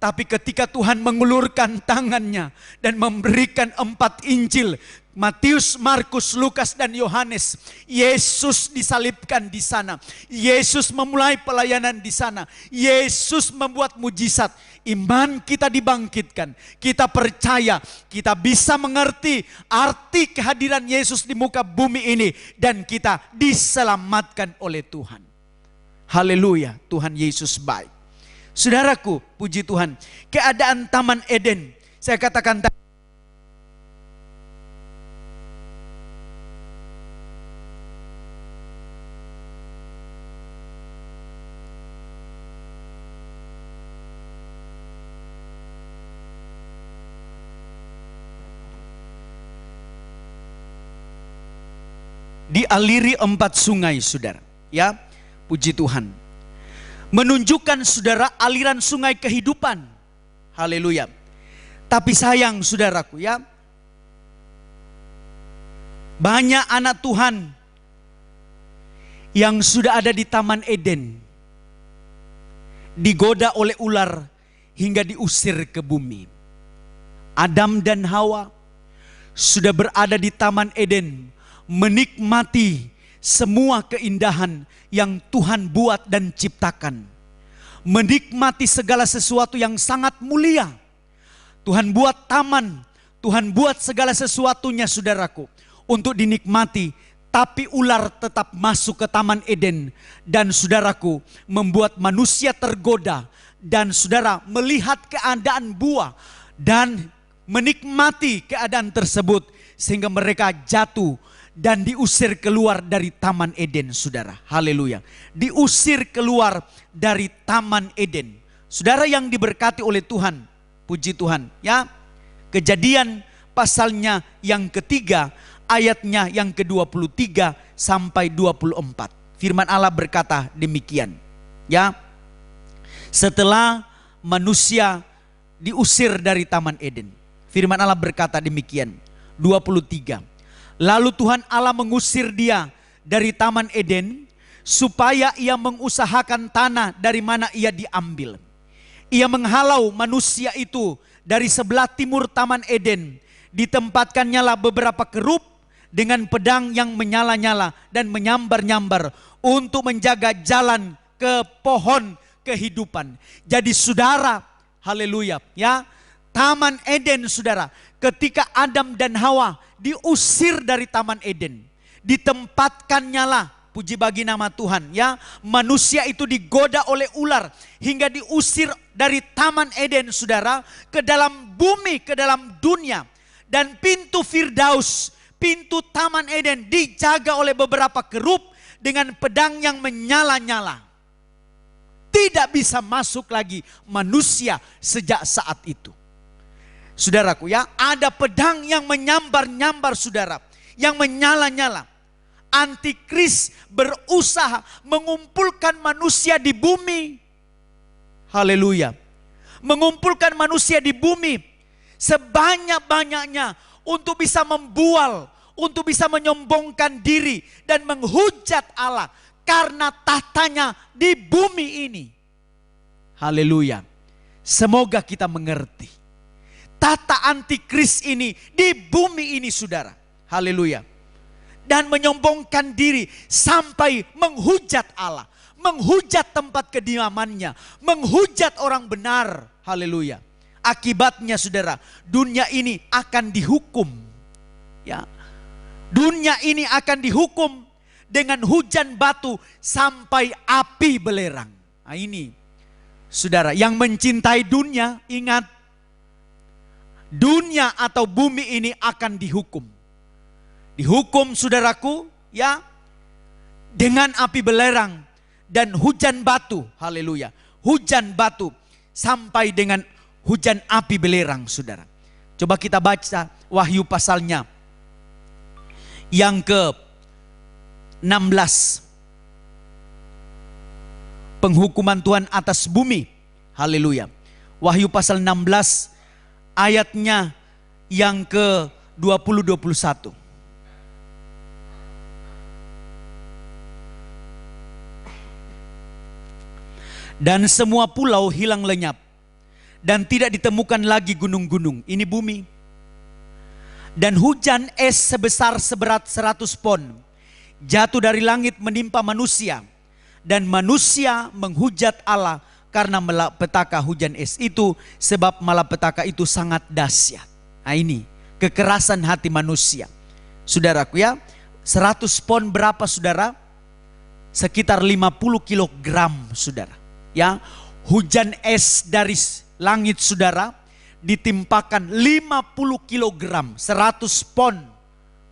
tapi ketika Tuhan mengulurkan tangannya dan memberikan 4 Injil, Matius, Markus, Lukas, dan Yohanes, Yesus disalibkan di sana. Yesus memulai pelayanan di sana. Yesus membuat mujizat. Iman kita dibangkitkan. Kita percaya, kita bisa mengerti arti kehadiran Yesus di muka bumi ini. Dan kita diselamatkan oleh Tuhan. Haleluya, Tuhan Yesus baik. Saudaraku, puji Tuhan, keadaan Taman Eden, saya katakan tadi, dialiri 4 sungai, saudara. Ya, puji Tuhan. Menunjukkan saudara aliran sungai kehidupan. Haleluya. Tapi sayang saudaraku ya, banyak anak Tuhan yang sudah ada di Taman Eden, digoda oleh ular hingga diusir ke bumi. Adam dan Hawa sudah berada di Taman Eden, menikmati semua keindahan yang Tuhan buat dan ciptakan. Menikmati segala sesuatu yang sangat mulia. Tuhan buat taman, Tuhan buat segala sesuatunya saudaraku untuk dinikmati. Tapi ular tetap masuk ke Taman Eden dan saudaraku membuat manusia tergoda. Dan saudara melihat keadaan buah dan menikmati keadaan tersebut sehingga mereka jatuh dan diusir keluar dari Taman Eden, saudara. Haleluya. Diusir keluar dari Taman Eden. Saudara yang diberkati oleh Tuhan, puji Tuhan. Ya, Kejadian pasalnya yang ketiga, ayatnya yang ke-23 sampai 24. Firman Allah berkata demikian. Ya, setelah manusia diusir dari Taman Eden, firman Allah berkata demikian. 23. Lalu Tuhan Allah mengusir dia dari Taman Eden supaya ia mengusahakan tanah dari mana ia diambil. Ia menghalau manusia itu dari sebelah timur Taman Eden. Ditempatkannya lah beberapa kerub dengan pedang yang menyala-nyala dan menyambar-nyambar untuk menjaga jalan ke pohon kehidupan. Jadi saudara, haleluya ya, Taman Eden saudara, ketika Adam dan Hawa diusir dari Taman Eden, ditempatkannya lah, puji bagi nama Tuhan ya, manusia itu digoda oleh ular hingga diusir dari Taman Eden saudara ke dalam bumi, ke dalam dunia. Dan pintu Firdaus, pintu Taman Eden dijaga oleh beberapa kerub dengan pedang yang menyala-nyala. Tidak bisa masuk lagi manusia sejak saat itu. Saudaraku ya, ada pedang yang menyambar-nyambar saudara, yang menyala-nyala. Antikris berusaha mengumpulkan manusia di bumi. Haleluya. Mengumpulkan manusia di bumi sebanyak-banyaknya untuk bisa membual, untuk bisa menyombongkan diri dan menghujat Allah karena tahtanya di bumi ini. Haleluya. Semoga kita mengerti tata antikris ini di bumi ini saudara. Haleluya. Dan menyombongkan diri sampai menghujat Allah, menghujat tempat kediamannya, menghujat orang benar. Haleluya. Akibatnya saudara, dunia ini akan dihukum. Ya. Dunia ini akan dihukum dengan hujan batu sampai api belerang. Nah ini saudara, yang mencintai dunia ingat, dunia atau bumi ini akan dihukum. Dihukum saudaraku ya, dengan api belerang dan hujan batu. Haleluya. Hujan batu sampai dengan hujan api belerang saudara. Coba kita baca Wahyu pasalnya yang ke-16. penghukuman Tuhan atas bumi. Haleluya. Wahyu pasal 16 ayatnya yang ke 20-21. Dan semua pulau hilang lenyap, dan tidak ditemukan lagi gunung-gunung. Ini bumi. Dan hujan es sebesar seberat 100 pon jatuh dari langit menimpa manusia, dan manusia menghujat Allah karena malapetaka hujan es itu, sebab malapetaka itu sangat dahsyat. Nah ini kekerasan hati manusia. Saudaraku ya, 100 pon berapa saudara? Sekitar 50 kilogram saudara. Ya, hujan es dari langit saudara ditimpakan 50 kilogram, 100 pon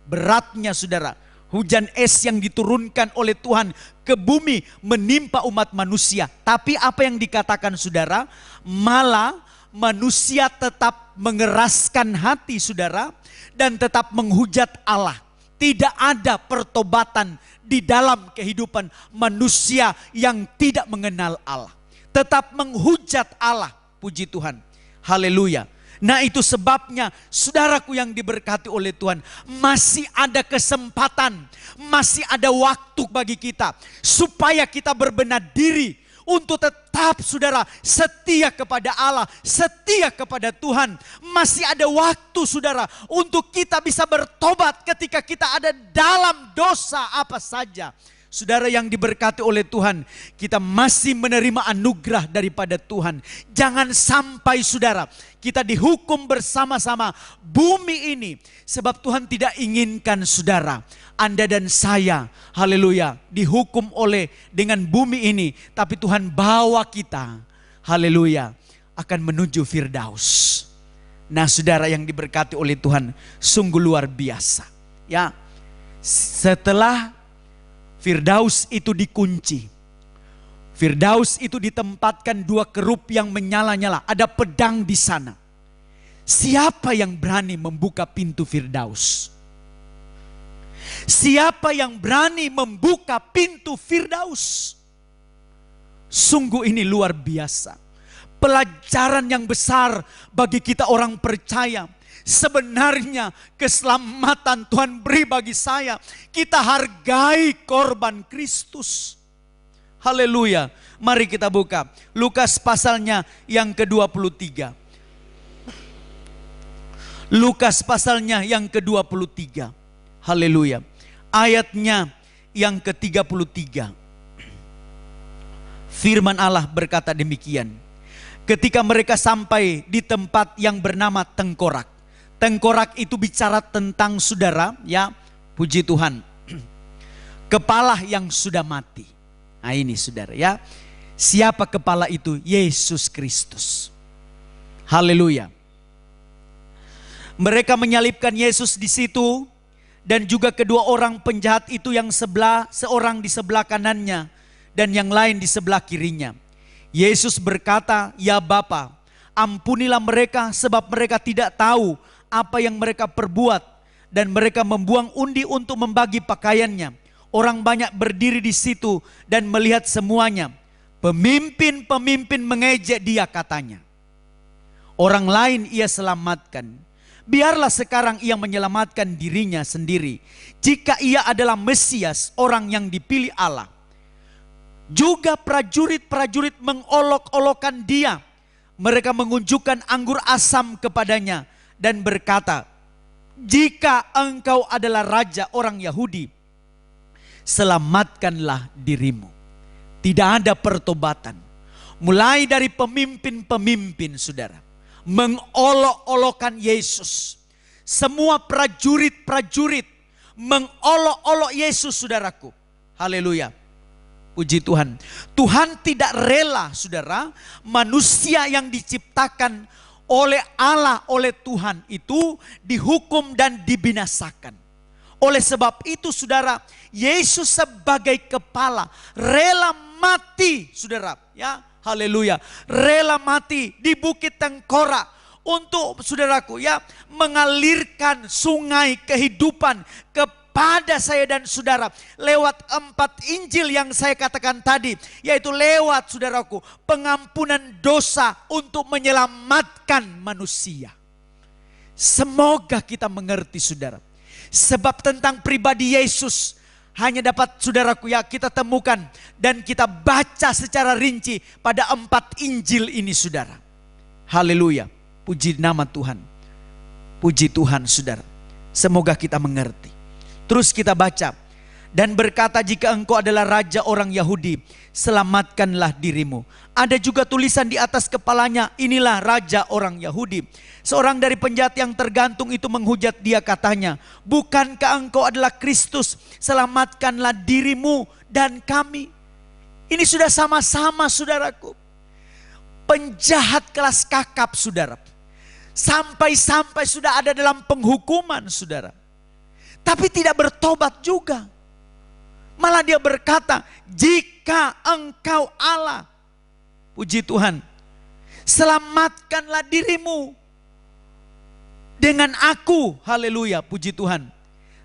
beratnya saudara. Hujan es yang diturunkan oleh Tuhan ke bumi menimpa umat manusia. Tapi apa yang dikatakan saudara? Malah manusia tetap mengeraskan hati saudara, dan tetap menghujat Allah. Tidak ada pertobatan di dalam kehidupan manusia yang tidak mengenal Allah. Tetap menghujat Allah, puji Tuhan. Haleluya. Nah itu sebabnya saudaraku yang diberkati oleh Tuhan, masih ada kesempatan, masih ada waktu bagi kita supaya kita berbenah diri untuk tetap saudara setia kepada Allah, setia kepada Tuhan. Masih ada waktu saudara untuk kita bisa bertobat ketika kita ada dalam dosa apa saja. Saudara yang diberkati oleh Tuhan, kita masih menerima anugerah daripada Tuhan. Jangan sampai saudara kita dihukum bersama-sama bumi ini. Sebab Tuhan tidak inginkan saudara, Anda dan saya, haleluya, dihukum dengan bumi ini. Tapi Tuhan bawa kita, haleluya, akan menuju Firdaus. Nah saudara yang diberkati oleh Tuhan, sungguh luar biasa. Ya, setelah Firdaus itu dikunci, Firdaus itu ditempatkan 2 kerup yang menyala-nyala. Ada pedang di sana. Siapa yang berani membuka pintu Firdaus? Siapa yang berani membuka pintu Firdaus? Sungguh ini luar biasa. Pelajaran yang besar bagi kita orang percaya. Sebenarnya keselamatan Tuhan beri bagi saya. Kita hargai korban Kristus. Haleluya. Mari kita buka Lukas pasalnya yang ke-23. Lukas pasalnya yang ke-23. Haleluya. Ayatnya yang ke-33. Firman Allah berkata demikian. Ketika mereka sampai di tempat yang bernama Tengkorak. Tengkorak itu bicara tentang saudara, ya, puji Tuhan. Kepala yang sudah mati. Nah ini saudara ya. Siapa kepala itu? Yesus Kristus. Haleluya. Mereka menyalibkan Yesus di situ, dan juga kedua orang penjahat itu yang seorang di sebelah kanannya dan yang lain di sebelah kirinya. Yesus berkata, "Ya Bapa, ampunilah mereka sebab mereka tidak tahu apa yang mereka perbuat." Dan mereka membuang undi untuk membagi pakaiannya. Orang banyak berdiri di situ dan melihat semuanya. Pemimpin-pemimpin mengejek dia, katanya. Orang lain ia selamatkan. Biarlah sekarang ia menyelamatkan dirinya sendiri, jika ia adalah Mesias, orang yang dipilih Allah. Juga prajurit-prajurit mengolok-olokkan dia. Mereka mengunjukkan anggur asam kepadanya dan berkata, "Jika engkau adalah raja orang Yahudi, selamatkanlah dirimu." Tidak ada pertobatan. Mulai dari pemimpin-pemimpin saudara, mengolok-olokkan Yesus. Semua prajurit-prajurit mengolok-olok Yesus saudaraku. Haleluya. Puji Tuhan. Tuhan tidak rela saudara, manusia yang diciptakan oleh Allah, oleh Tuhan itu dihukum dan dibinasakan. Oleh sebab itu saudara, Yesus sebagai kepala rela mati saudara, ya, haleluya, rela mati di Bukit Tengkorak untuk saudaraku ya mengalirkan sungai kehidupan kepada saya dan saudara lewat 4 Injil yang saya katakan tadi, yaitu lewat saudaraku pengampunan dosa untuk menyelamatkan manusia. Semoga kita mengerti saudara. Sebab tentang pribadi Yesus hanya dapat saudaraku ya kita temukan dan kita baca secara rinci pada 4 Injil ini saudara. Haleluya. Puji nama Tuhan. Puji Tuhan saudara. Semoga kita mengerti. Terus kita baca. Dan berkata, jika engkau adalah raja orang Yahudi, selamatkanlah dirimu. Ada juga tulisan di atas kepalanya, inilah raja orang Yahudi. Seorang dari penjahat yang tergantung itu menghujat dia, katanya, bukankah engkau adalah Kristus? Selamatkanlah dirimu dan kami. Ini sudah sama-sama saudaraku. Penjahat kelas kakap saudara. Sampai-sampai sudah ada dalam penghukuman saudara. Tapi tidak bertobat juga. Malah dia berkata, jika engkau Allah, puji Tuhan, selamatkanlah dirimu dengan aku. Haleluya, puji Tuhan.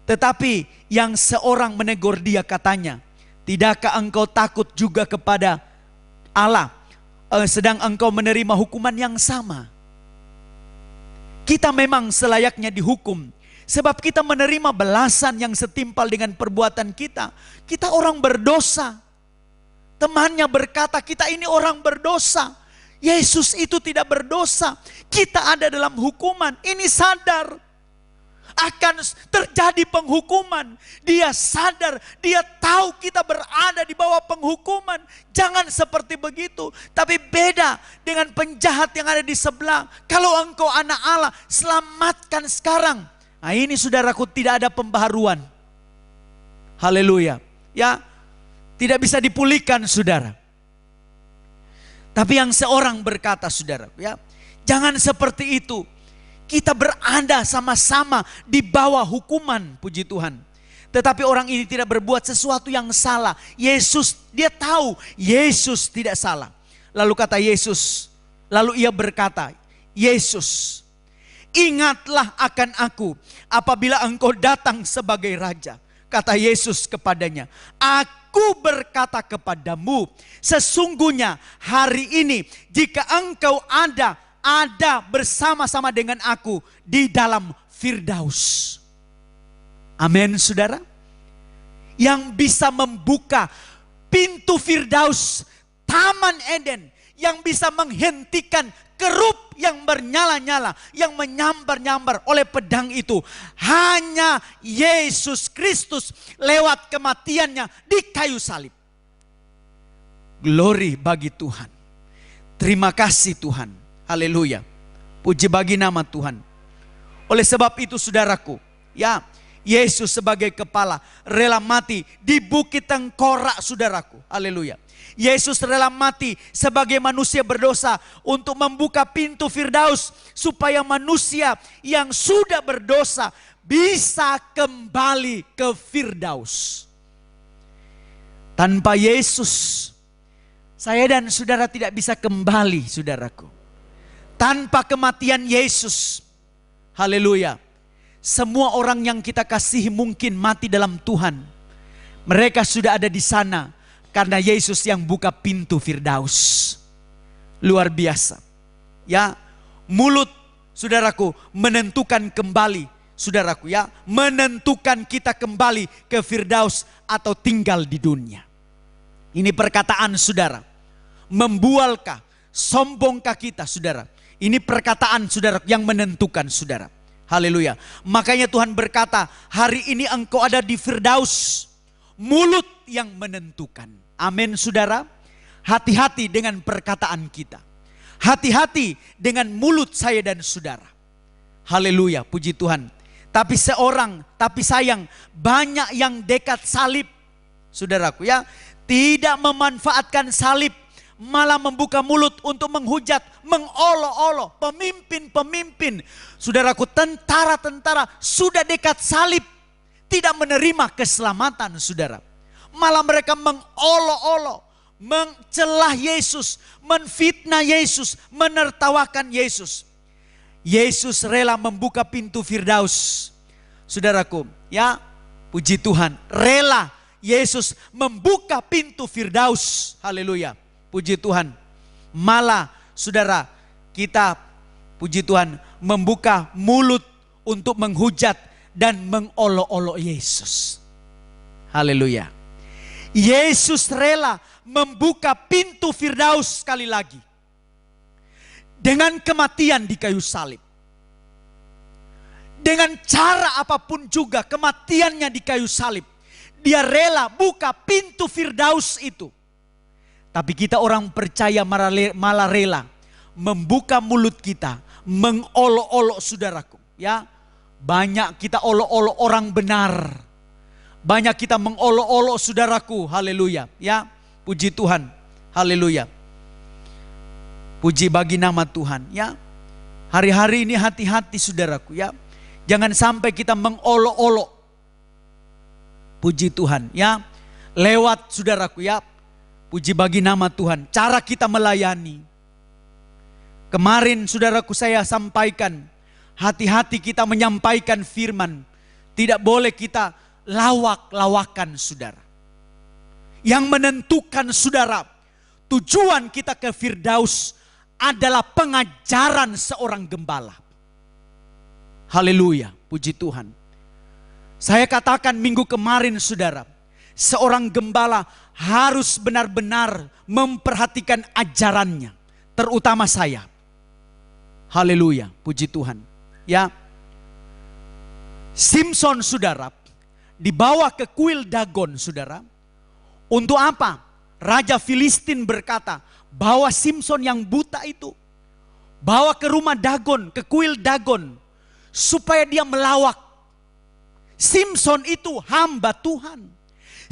Tetapi yang seorang menegur dia, katanya, tidakkah engkau takut juga kepada Allah, sedang engkau menerima hukuman yang sama? Kita memang selayaknya dihukum, sebab kita menerima balasan yang setimpal dengan perbuatan kita. Kita orang berdosa. Temannya berkata, kita ini orang berdosa. Yesus itu tidak berdosa. Kita ada dalam hukuman. Ini sadar akan terjadi penghukuman. Dia sadar, dia tahu kita berada di bawah penghukuman. Jangan seperti begitu. Tapi beda dengan penjahat yang ada di sebelah. Kalau engkau anak Allah, selamatkan sekarang. Nah ini saudaraku, tidak ada pembaharuan. Haleluya. Ya, tidak bisa dipulihkan saudara. Tapi yang seorang berkata saudara, ya, jangan seperti itu. Kita berada sama-sama di bawah hukuman, puji Tuhan. Tetapi orang ini tidak berbuat sesuatu yang salah. Yesus, dia tahu Yesus tidak salah. Lalu kata Yesus, lalu ia berkata, Yesus, ingatlah akan aku apabila engkau datang sebagai raja. Kata Yesus kepadanya, aku berkata kepadamu, sesungguhnya hari ini jika engkau ada bersama-sama dengan aku di dalam Firdaus. Amin saudara. Yang bisa membuka pintu Firdaus, Taman Eden, yang bisa menghentikan kerup yang bernyala-nyala, yang menyambar-nyambar oleh pedang itu, hanya Yesus Kristus lewat kematiannya di kayu salib. Glory bagi Tuhan. Terima kasih Tuhan. Haleluya. Puji bagi nama Tuhan. Oleh sebab itu saudaraku, ya, Yesus sebagai kepala rela mati di Bukit Tengkorak saudaraku. Haleluya. Yesus rela mati sebagai manusia berdosa untuk membuka pintu Firdaus supaya manusia yang sudah berdosa bisa kembali ke Firdaus. Tanpa Yesus, saya dan saudara tidak bisa kembali saudaraku. Tanpa kematian Yesus, haleluya, semua orang yang kita kasihi mungkin mati dalam Tuhan. Mereka sudah ada di sana karena Yesus yang buka pintu Firdaus. Luar biasa. Ya, mulut saudaraku menentukan kembali, saudaraku ya, menentukan kita kembali ke Firdaus atau tinggal di dunia. Ini perkataan saudara. Membualkah, sombongkah kita saudara? Ini perkataan saudara yang menentukan saudara. Haleluya. Makanya Tuhan berkata, hari ini engkau ada di Firdaus. Mulut yang menentukan. Amin saudara. Hati-hati dengan perkataan kita. Hati-hati dengan mulut saya dan saudara. Haleluya, puji Tuhan. Tapi sayang banyak yang dekat salib. Saudaraku ya, tidak memanfaatkan salib. Malah membuka mulut untuk menghujat, mengolok-olok pemimpin-pemimpin. Saudaraku, tentara-tentara sudah dekat salib, tidak menerima keselamatan saudara. Malah mereka mengolok-olok, mencelah Yesus, menfitnah Yesus, menertawakan Yesus. Yesus rela membuka pintu Firdaus. Saudaraku, ya, Puji Tuhan, rela Yesus membuka pintu Firdaus. Haleluya. Puji Tuhan. Malah saudara, kita puji Tuhan membuka mulut untuk menghujat dan mengolok-olok Yesus. Haleluya. Yesus rela membuka pintu Firdaus sekali lagi. Dengan kematian di kayu salib. Dengan cara apapun juga kematiannya di kayu salib. Dia rela buka pintu Firdaus itu. Tapi kita orang percaya malah rela membuka mulut kita. Mengolok-olok saudaraku. Ya, banyak kita olok-olok orang benar. Banyak kita mengolok-olok saudaraku. Haleluya. Ya, puji Tuhan. Haleluya. Puji bagi nama Tuhan. Ya, hari-hari ini hati-hati saudaraku. Ya, jangan sampai kita mengolok-olok. Puji Tuhan. Ya, lewat saudaraku. Ya, puji bagi nama Tuhan. Cara kita melayani. Kemarin saudaraku saya sampaikan. Hati-hati kita menyampaikan firman. Tidak boleh kita lawak-lawakan saudara. Yang menentukan saudara, tujuan kita ke Firdaus adalah pengajaran seorang gembala. Haleluya, puji Tuhan. Saya katakan minggu kemarin saudara, seorang gembala harus benar-benar memperhatikan ajarannya, terutama saya. Haleluya, puji Tuhan. Ya, Simson saudara dibawa ke kuil Dagon saudara. Untuk apa? Raja Filistin berkata, bawa Simson yang buta itu, bawa ke rumah Dagon, ke kuil Dagon, supaya dia melawak. Simson itu hamba Tuhan.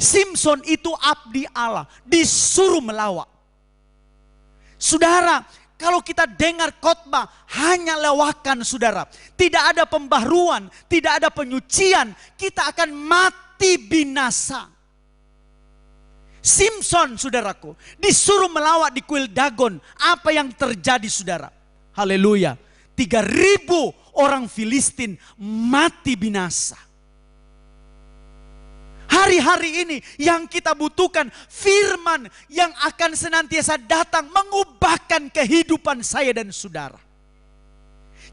Simson itu abdi Allah, disuruh melawak. Saudara, kalau kita dengar khotbah hanya lawakan saudara, tidak ada pembaharuan, tidak ada penyucian, kita akan mati binasa. Simson saudaraku disuruh melawak di kuil Dagon. Apa yang terjadi saudara? Haleluya. 3.000 orang Filistin mati binasa. Hari-hari ini yang kita butuhkan firman yang akan senantiasa datang mengubahkan kehidupan saya dan saudara.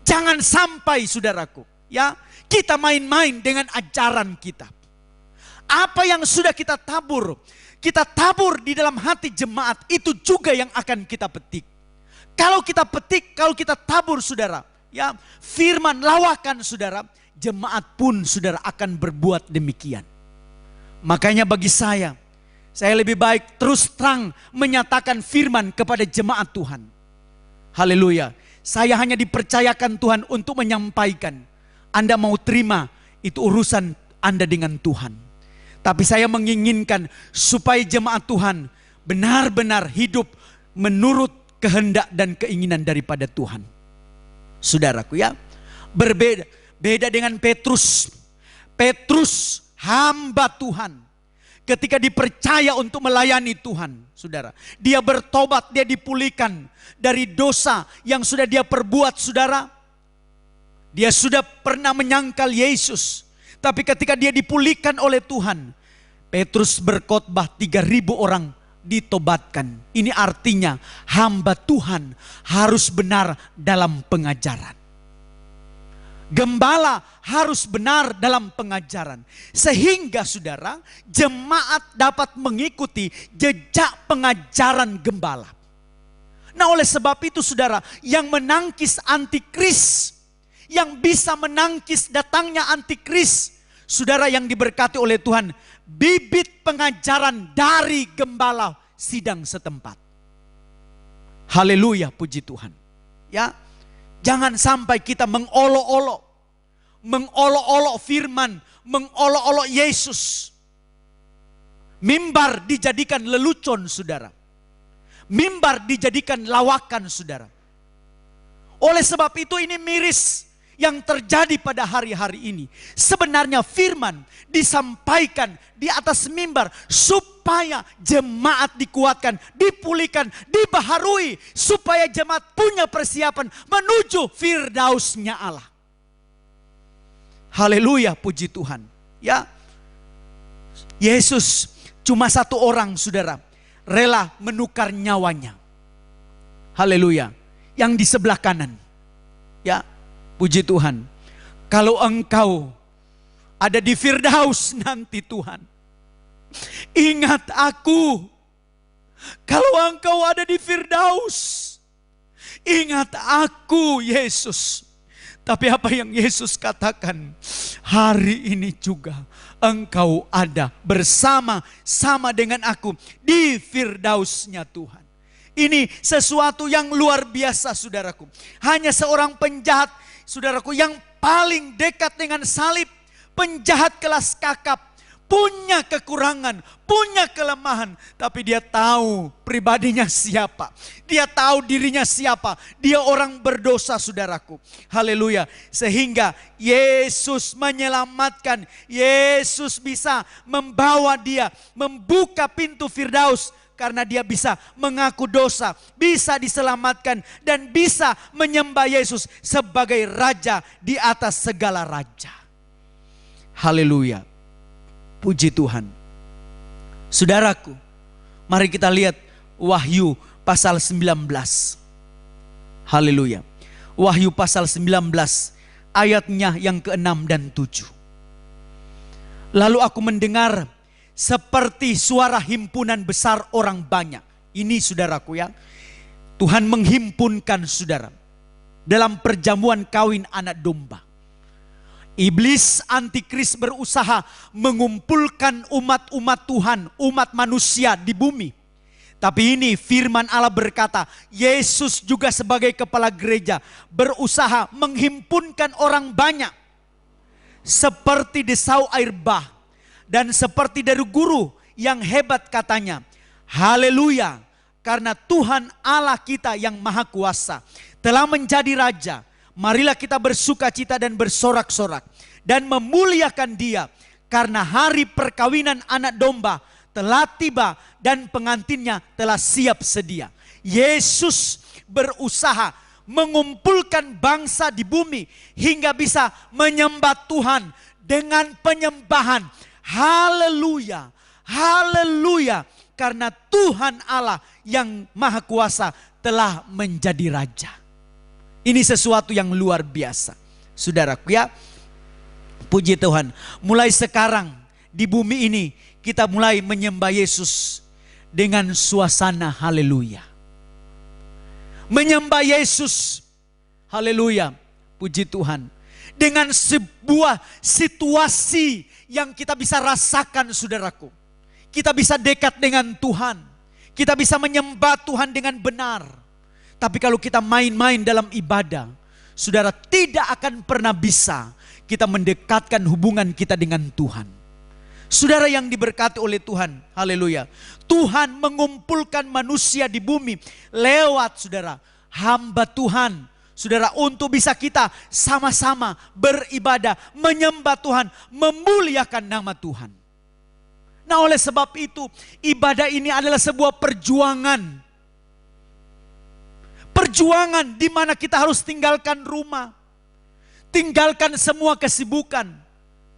Jangan sampai saudaraku, ya, kita main-main dengan ajaran kita. Apa yang sudah kita tabur di dalam hati jemaat, itu juga yang akan kita petik. Kalau kita petik, kalau kita tabur saudara, ya, firman lawakan saudara, jemaat pun saudara akan berbuat demikian. Makanya bagi saya lebih baik terus terang menyatakan firman kepada jemaat Tuhan. Haleluya. Saya hanya dipercayakan Tuhan untuk menyampaikan. Anda mau terima, itu urusan Anda dengan Tuhan. Tapi saya menginginkan supaya jemaat Tuhan benar-benar hidup menurut kehendak dan keinginan daripada Tuhan. Saudaraku ya, beda dengan Petrus. Petrus hamba Tuhan. Ketika dipercaya untuk melayani Tuhan, saudara, dia bertobat, dia dipulihkan dari dosa yang sudah dia perbuat, saudara. Dia sudah pernah menyangkal Yesus, tapi ketika dia dipulihkan oleh Tuhan, Petrus berkhotbah, 3.000 orang ditobatkan. Ini artinya hamba Tuhan harus benar dalam pengajaran. Gembala harus benar dalam pengajaran. Sehingga saudara, jemaat dapat mengikuti jejak pengajaran gembala. Nah oleh sebab itu saudara, yang menangkis antikris, yang bisa menangkis datangnya antikris, saudara yang diberkati oleh Tuhan, bibit pengajaran dari gembala sidang setempat. Haleluya, puji Tuhan. Ya, jangan sampai kita mengolok-olok firman, mengolok-olok Yesus. Mimbar dijadikan lelucon saudara. Mimbar dijadikan lawakan saudara. Oleh sebab itu ini miris yang terjadi pada hari-hari ini. Sebenarnya firman disampaikan di atas mimbar supaya jemaat dikuatkan, dipulihkan, dibaharui, supaya jemaat punya persiapan menuju Firdausnya Allah. Haleluya, puji Tuhan. Ya, Yesus cuma satu orang, saudara, rela menukar nyawanya. Haleluya. Yang di sebelah kanan. Ya, puji Tuhan. Kalau engkau ada di Firdaus nanti Tuhan, ingat aku. Kalau engkau ada di Firdaus, ingat aku, Yesus. Tapi apa yang Yesus katakan, hari ini juga engkau ada bersama-sama dengan aku di Firdausnya Tuhan. Ini sesuatu yang luar biasa, saudaraku. Hanya seorang penjahat, saudaraku, yang paling dekat dengan salib, penjahat kelas kakap, punya kekurangan, punya kelemahan, tapi dia tahu pribadinya siapa. Dia tahu dirinya siapa. Dia orang berdosa, saudaraku. Haleluya. Sehingga Yesus menyelamatkan. Yesus bisa membawa dia, membuka pintu Firdaus. Karena dia bisa mengaku dosa, bisa diselamatkan, dan bisa menyembah Yesus sebagai Raja di atas segala raja. Haleluya. Puji Tuhan. Saudaraku, mari kita lihat Wahyu pasal 19. Haleluya. Wahyu pasal 19 ayatnya yang ke-6 dan 7. Lalu aku mendengar seperti suara himpunan besar orang banyak. Ini saudaraku ya, Tuhan menghimpunkan saudara dalam perjamuan kawin anak domba. Iblis antikris berusaha mengumpulkan umat-umat Tuhan, umat manusia di bumi. Tapi ini firman Allah berkata, Yesus juga sebagai kepala gereja berusaha menghimpunkan orang banyak. Seperti desau air bah dan seperti dari guru yang hebat katanya, haleluya, karena Tuhan Allah kita yang maha kuasa telah menjadi Raja. Marilah kita bersuka cita dan bersorak-sorak dan memuliakan Dia, karena hari perkawinan anak domba telah tiba dan pengantinnya telah siap sedia. Yesus berusaha mengumpulkan bangsa di bumi hingga bisa menyembah Tuhan dengan penyembahan. Haleluya, haleluya, karena Tuhan Allah yang maha kuasa telah menjadi Raja. Ini sesuatu yang luar biasa, saudaraku ya. Puji Tuhan, mulai sekarang di bumi ini kita mulai menyembah Yesus dengan suasana haleluya. Menyembah Yesus, haleluya, puji Tuhan, dengan sebuah situasi yang kita bisa rasakan, saudaraku. Kita bisa dekat dengan Tuhan, kita bisa menyembah Tuhan dengan benar. Tapi kalau kita main-main dalam ibadah, saudara, tidak akan pernah bisa kita mendekatkan hubungan kita dengan Tuhan. Saudara yang diberkati oleh Tuhan, haleluya. Tuhan mengumpulkan manusia di bumi lewat, saudara, hamba Tuhan. Saudara, untuk bisa kita sama-sama beribadah, menyembah Tuhan, memuliakan nama Tuhan. Nah, oleh sebab itu, ibadah ini adalah sebuah perjuangan. Perjuangan di mana kita harus tinggalkan rumah, tinggalkan semua kesibukan,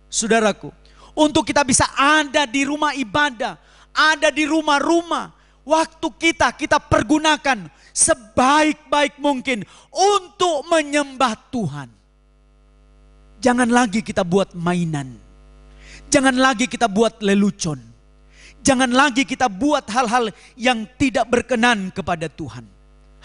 saudaraku, untuk kita bisa ada di rumah ibadah, ada di rumah-rumah. Waktu kita pergunakan sebaik-baik mungkin untuk menyembah Tuhan. Jangan lagi kita buat mainan, jangan lagi kita buat lelucon, jangan lagi kita buat hal-hal yang tidak berkenan kepada Tuhan.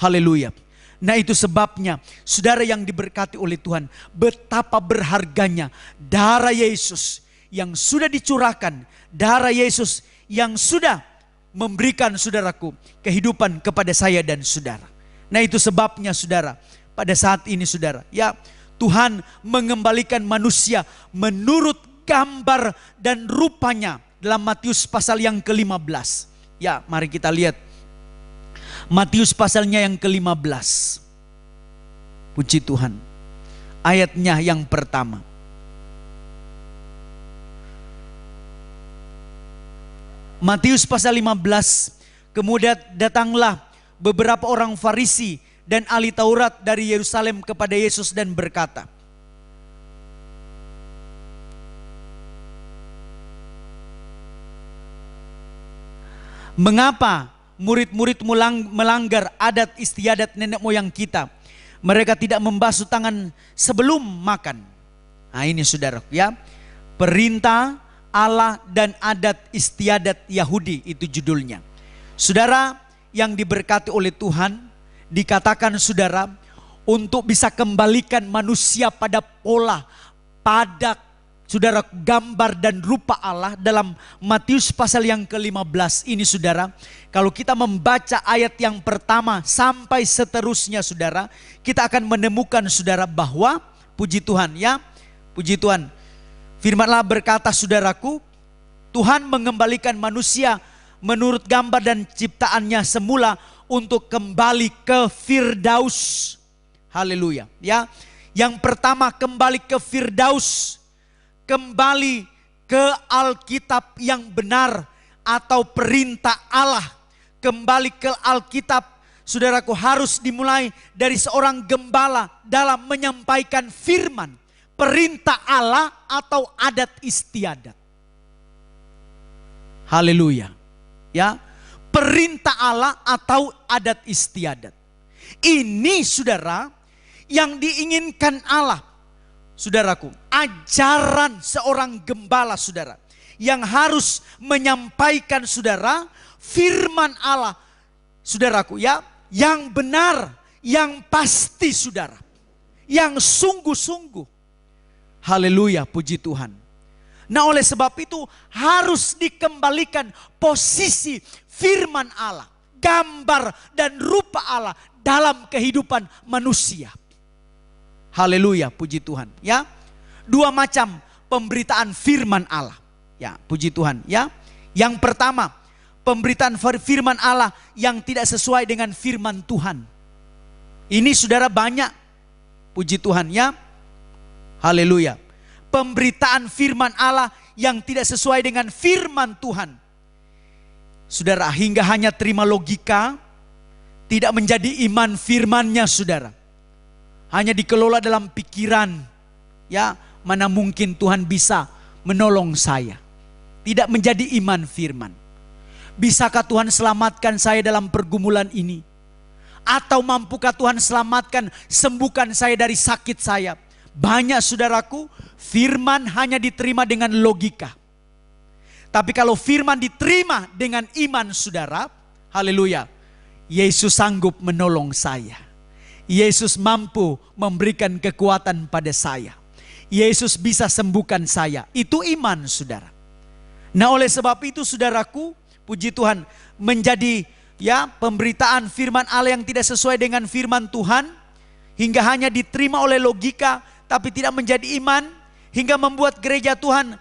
Haleluya. Nah, itu sebabnya saudara yang diberkati oleh Tuhan, betapa berharganya darah Yesus yang sudah dicurahkan, darah Yesus yang sudah memberikan, saudaraku, kehidupan kepada saya dan saudara. Nah, itu sebabnya saudara, pada saat ini saudara, ya, Tuhan mengembalikan manusia menurut gambar dan rupanya dalam Matius pasal yang ke-15. Ya, mari kita lihat Matius pasalnya yang ke-15. Puji Tuhan. Ayatnya yang pertama. Matius pasal 15. Kemudian datanglah beberapa orang Farisi dan ahli Taurat dari Yerusalem kepada Yesus dan berkata, Mengapa murid-muridmu melanggar adat istiadat nenek moyang kita? Mereka tidak membasuh tangan sebelum makan. Nah ini saudara ya, perintah Allah dan adat istiadat Yahudi, itu judulnya. Saudara yang diberkati oleh Tuhan, dikatakan saudara, untuk bisa kembalikan manusia pada pola, pada saudara gambar dan rupa Allah dalam Matius pasal yang ke-15 ini saudara. Kalau kita membaca ayat yang pertama sampai seterusnya saudara, kita akan menemukan saudara bahwa puji Tuhan ya, puji Tuhan. Firman Allah berkata saudaraku, Tuhan mengembalikan manusia menurut gambar dan ciptaannya semula untuk kembali ke Firdaus. Haleluya ya. Yang pertama kembali ke Firdaus, kembali ke Alkitab yang benar atau perintah Allah. Kembali ke Alkitab saudaraku harus dimulai dari seorang gembala dalam menyampaikan firman, perintah Allah atau adat istiadat. Haleluya ya, perintah Allah atau adat istiadat. Ini saudara yang diinginkan Allah. Saudaraku, ajaran seorang gembala saudara yang harus menyampaikan saudara firman Allah saudaraku ya, yang benar, yang pasti saudara, yang sungguh-sungguh. Haleluya, puji Tuhan. Nah oleh sebab itu harus dikembalikan posisi firman Allah, gambar dan rupa Allah dalam kehidupan manusia. Haleluya, puji Tuhan ya. Dua macam pemberitaan firman Allah ya, puji Tuhan ya. Yang pertama, pemberitaan firman Allah yang tidak sesuai dengan firman Tuhan. Ini saudara banyak, puji Tuhan ya. Haleluya. Pemberitaan firman Allah yang tidak sesuai dengan firman Tuhan. Saudara, hingga hanya terima logika, tidak menjadi iman firman-Nya saudara. Hanya dikelola dalam pikiran, ya, mana mungkin Tuhan bisa menolong saya. Tidak menjadi iman firman. Bisakah Tuhan selamatkan saya dalam pergumulan ini? Atau mampukah Tuhan selamatkan, sembuhkan saya dari sakit saya? Banyak saudaraku, firman hanya diterima dengan logika. Tapi kalau firman diterima dengan iman saudara, haleluya, Yesus sanggup menolong saya. Yesus mampu memberikan kekuatan pada saya. Yesus bisa sembuhkan saya. Itu iman saudara. Nah oleh sebab itu saudaraku, puji Tuhan, menjadi ya pemberitaan firman Allah yang tidak sesuai dengan firman Tuhan, hingga hanya diterima oleh logika, tapi tidak menjadi iman, hingga membuat gereja Tuhan,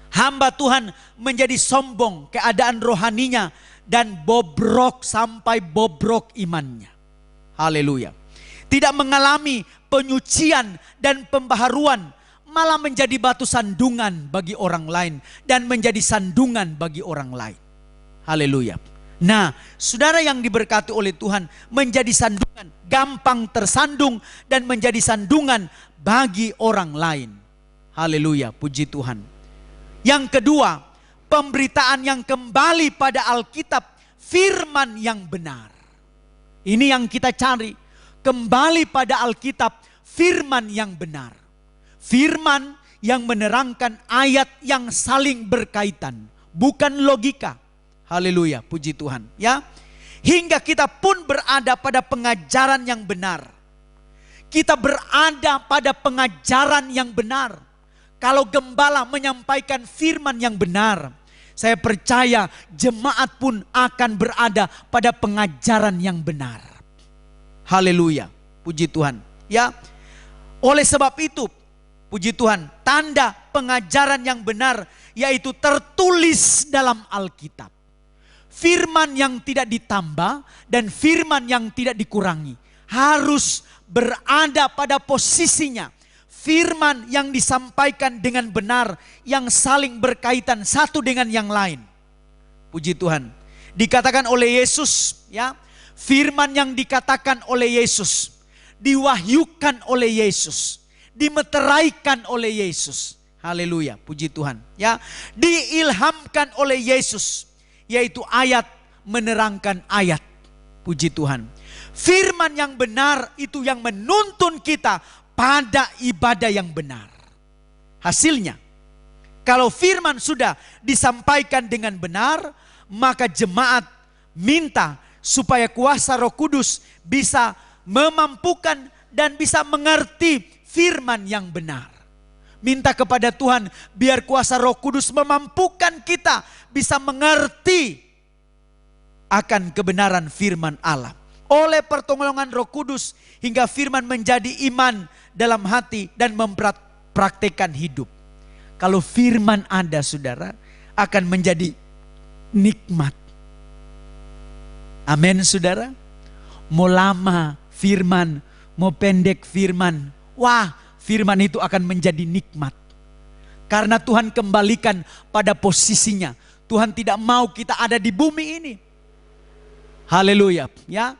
hamba Tuhan menjadi sombong keadaan rohaninya, dan bobrok sampai bobrok imannya. Haleluya. Tidak mengalami penyucian dan pembaharuan, malah menjadi batu sandungan bagi orang lain dan menjadi sandungan bagi orang lain. Haleluya. Nah, saudara yang diberkati oleh Tuhan, menjadi sandungan, gampang tersandung dan menjadi sandungan bagi orang lain. Haleluya, puji Tuhan. Yang kedua, pemberitaan yang kembali pada Alkitab, firman yang benar. Ini yang kita cari, kembali pada Alkitab, firman yang benar. Firman yang menerangkan ayat yang saling berkaitan, bukan logika. Haleluya, puji Tuhan ya. Hingga kita pun berada pada pengajaran yang benar. Kita berada pada pengajaran yang benar. Kalau gembala menyampaikan firman yang benar, saya percaya jemaat pun akan berada pada pengajaran yang benar. Haleluya, puji Tuhan ya. Oleh sebab itu, puji Tuhan, tanda pengajaran yang benar yaitu tertulis dalam Alkitab. Firman yang tidak ditambah dan firman yang tidak dikurangi harus berada pada posisinya. Firman yang disampaikan dengan benar, yang saling berkaitan satu dengan yang lain. Puji Tuhan. Dikatakan oleh Yesus ya, firman yang dikatakan oleh Yesus, diwahyukan oleh Yesus, dimeteraikan oleh Yesus. Haleluya, puji Tuhan ya. Diilhamkan oleh Yesus, yaitu ayat menerangkan ayat. Puji Tuhan. Firman yang benar itu yang menuntun kita pada ibadah yang benar. Hasilnya, kalau firman sudah disampaikan dengan benar, maka jemaat minta supaya kuasa Roh Kudus bisa memampukan dan bisa mengerti firman yang benar. Minta kepada Tuhan biar kuasa Roh Kudus memampukan kita bisa mengerti akan kebenaran firman Allah. Oleh pertolongan Roh Kudus hingga firman menjadi iman dalam hati dan mempraktekkan hidup. Kalau firman ada saudara, akan menjadi nikmat. Amin saudara. Mau lama firman, mau pendek firman, wah firman itu akan menjadi nikmat. Karena Tuhan kembalikan pada posisinya. Tuhan tidak mau kita ada di bumi ini. Haleluya, ya.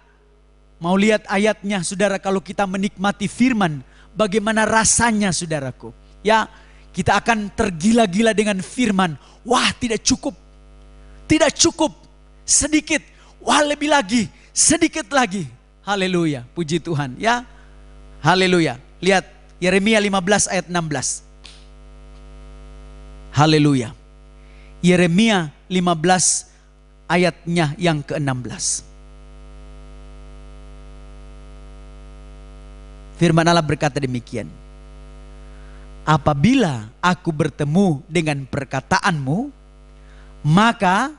Mau lihat ayatnya saudara, kalau kita menikmati firman, bagaimana rasanya saudaraku. Ya, kita akan tergila-gila dengan firman. Wah, tidak cukup. Tidak cukup. Sedikit. Wah, lebih lagi. Sedikit lagi. Haleluya, puji Tuhan, ya. Haleluya. Lihat Yeremia 15 ayat 16. Haleluya. Yeremia 15 ayatnya yang ke-16. Firman Allah berkata demikian. Apabila aku bertemu dengan perkataanmu, maka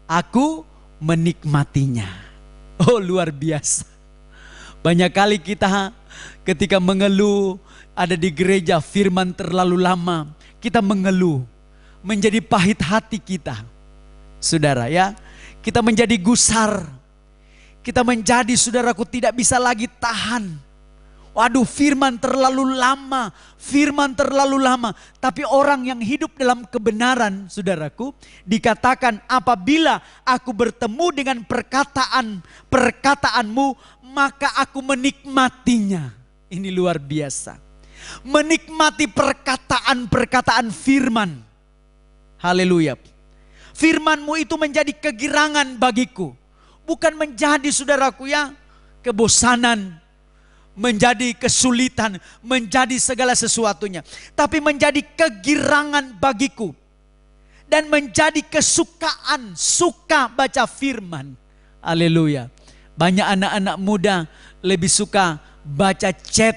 aku menikmatinya. Oh, luar biasa. Banyak kali kita ketika mengeluh ada di gereja, firman terlalu lama, kita mengeluh, menjadi pahit hati kita. Saudara ya, kita menjadi gusar. Kita menjadi saudaraku tidak bisa lagi tahan. Waduh, firman terlalu lama, firman terlalu lama. Tapi orang yang hidup dalam kebenaran, saudaraku, dikatakan apabila aku bertemu dengan perkataanmu, maka aku menikmatinya. Ini luar biasa. Menikmati perkataan firman. Haleluya. Firman-Mu itu menjadi kegirangan bagiku. Bukan menjadi saudaraku ya kebosanan, menjadi kesulitan, menjadi segala sesuatunya. Tapi menjadi kegirangan bagiku. Dan menjadi kesukaan, suka baca firman. Haleluya. Banyak anak-anak muda lebih suka baca chat,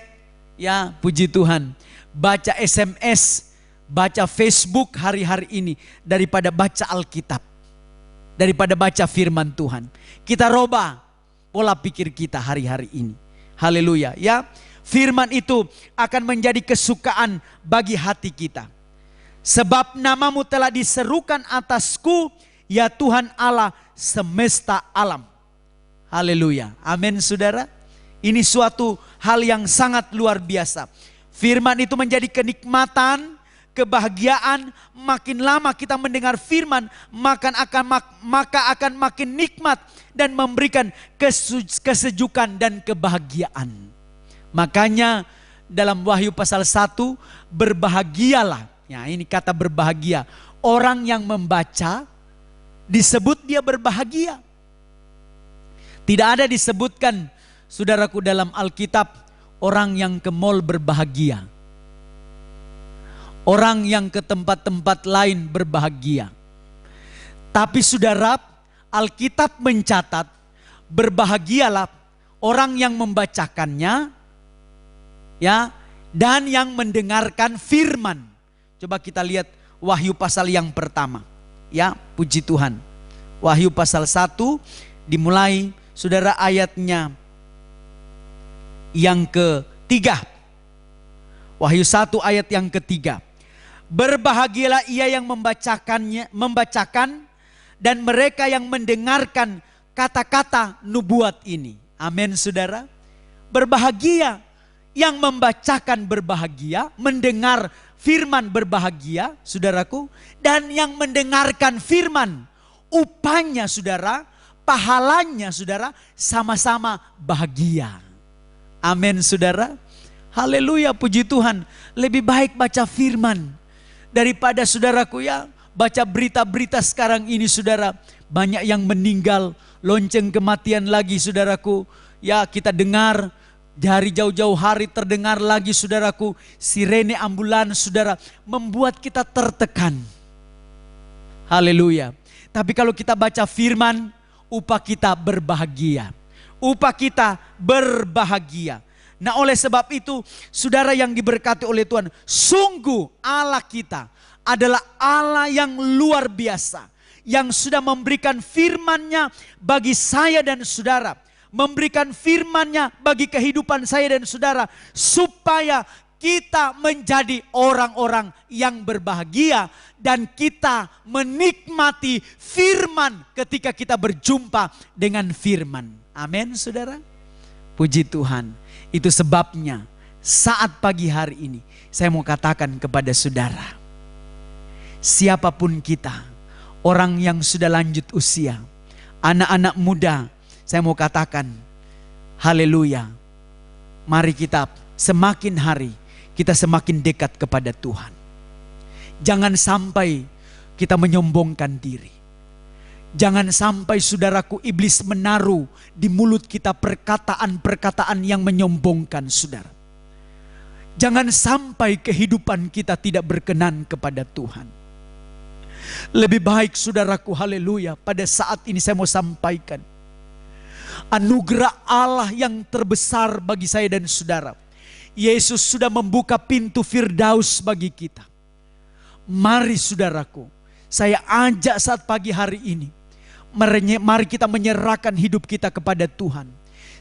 ya puji Tuhan. Baca SMS, baca Facebook hari-hari ini daripada baca Alkitab. Daripada baca firman Tuhan. Kita robah pola pikir kita hari-hari ini. Haleluya, ya. Firman itu akan menjadi kesukaan bagi hati kita. Sebab namamu telah diserukan atasku, ya Tuhan Allah semesta alam. Haleluya, amin saudara. Ini suatu hal yang sangat luar biasa. Firman itu menjadi kenikmatan, kebahagiaan. Makin lama kita mendengar firman, maka akan makin nikmat dan memberikan kesejukan dan kebahagiaan. Makanya dalam Wahyu pasal 1, berbahagialah. Ya, ini kata berbahagia. Orang yang membaca disebut dia berbahagia. Tidak ada disebutkan saudaraku dalam Alkitab orang yang ke mall berbahagia. Orang yang ke tempat-tempat lain berbahagia. Tapi saudara, Alkitab mencatat berbahagialah orang yang membacakannya, ya, dan yang mendengarkan firman. Coba kita lihat Wahyu pasal yang pertama. Ya, puji Tuhan. Wahyu pasal 1 dimulai saudara ayatnya yang ketiga. Wahyu 1 ayat yang ketiga. Berbahagialah ia yang membacakan dan mereka yang mendengarkan kata-kata nubuat ini. Amin saudara. Berbahagia yang membacakan, berbahagia, mendengar firman berbahagia saudaraku. Dan yang mendengarkan firman, upahnya saudara, pahalanya saudara, sama-sama bahagia. Amin saudara. Haleluya, puji Tuhan. Lebih baik baca firman daripada saudaraku ya baca berita-berita sekarang ini saudara, banyak yang meninggal, lonceng kematian lagi saudaraku. Ya, kita dengar dari jauh-jauh hari terdengar lagi saudaraku, sirene ambulans saudara, membuat kita tertekan. Haleluya. Tapi kalau kita baca firman, upah kita berbahagia. Upah kita berbahagia. Nah, oleh sebab itu, saudara yang diberkati oleh Tuhan, sungguh Allah kita adalah Allah yang luar biasa, yang sudah memberikan firman-Nya bagi saya dan saudara, memberikan firman-Nya bagi kehidupan saya dan saudara, supaya kita menjadi orang-orang yang berbahagia dan kita menikmati firman ketika kita berjumpa dengan firman. Amin, saudara. Puji Tuhan. Itu sebabnya saat pagi hari ini saya mau katakan kepada saudara, siapapun kita, orang yang sudah lanjut usia, anak-anak muda, saya mau katakan, haleluya. Mari kita semakin hari kita semakin dekat kepada Tuhan. Jangan sampai kita menyombongkan diri. Jangan sampai saudaraku, iblis menaruh di mulut kita perkataan-perkataan yang menyombongkan saudara. Jangan sampai kehidupan kita tidak berkenan kepada Tuhan. Lebih baik saudaraku, haleluya, pada saat ini saya mau sampaikan anugerah Allah yang terbesar bagi saya dan saudara. Yesus sudah membuka pintu Firdaus bagi kita. Mari saudaraku, saya ajak saat pagi hari ini, mari kita menyerahkan hidup kita kepada Tuhan.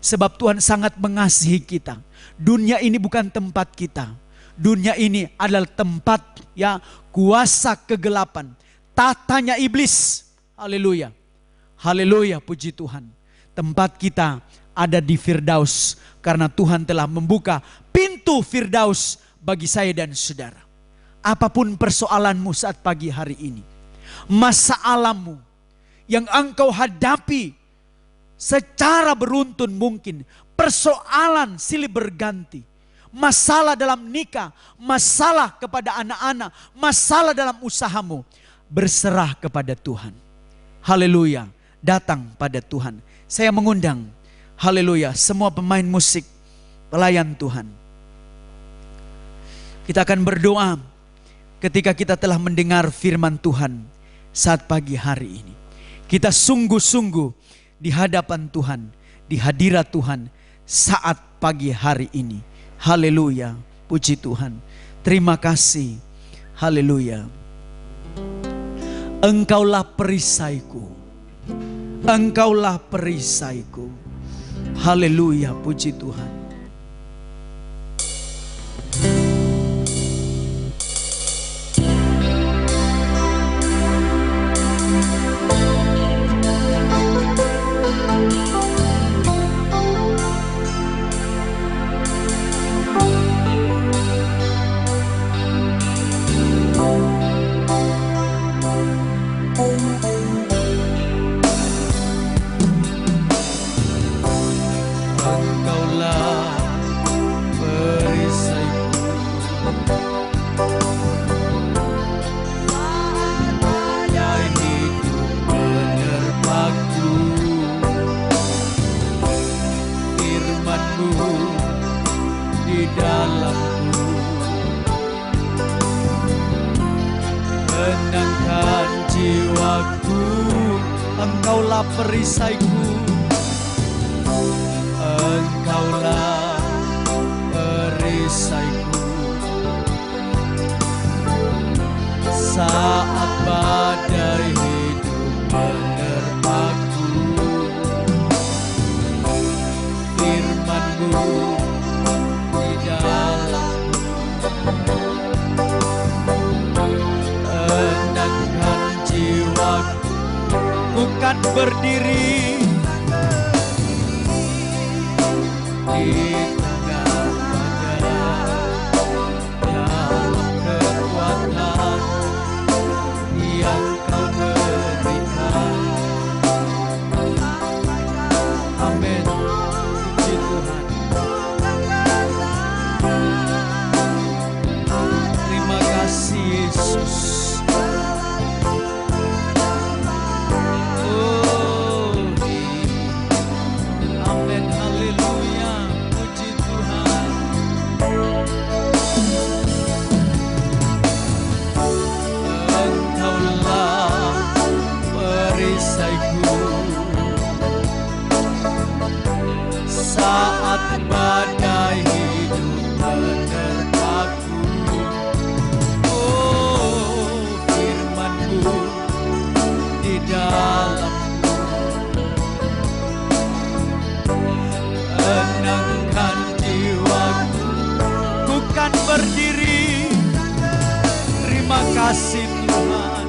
Sebab Tuhan sangat mengasihi kita. Dunia ini bukan tempat kita. Dunia ini adalah tempat ya kuasa kegelapan. Tatanya iblis. Haleluya. Haleluya, puji Tuhan. Tempat kita ada di Firdaus. Karena Tuhan telah membuka pintu Firdaus bagi saya dan saudara. Apapun persoalanmu saat pagi hari ini, masalahmu yang engkau hadapi secara beruntun mungkin, persoalan silih berganti, masalah dalam nikah, masalah kepada anak-anak, masalah dalam usahamu, berserah kepada Tuhan. Haleluya, datang pada Tuhan. Saya mengundang, haleluya, semua pemain musik, pelayan Tuhan. Kita akan berdoa ketika kita telah mendengar firman Tuhan saat pagi hari ini. Kita sungguh-sungguh di hadapan Tuhan, di hadirat Tuhan saat pagi hari ini. Haleluya, puji Tuhan. Terima kasih, haleluya. Engkaulah perisaiku, Engkaulah perisaiku. Haleluya, puji Tuhan. Engkaulah perisaiku, Engkaulah perisaiku. Saat badai hidup menerpaku, firman-Mu di dalamku, tenangkan jiwaku. Bukan berdiri di tengah badai, dalam kekuatan yang Kau berikan. Amin. Puji Tuhan. Terima kasih Yesus. kasih Tuhan.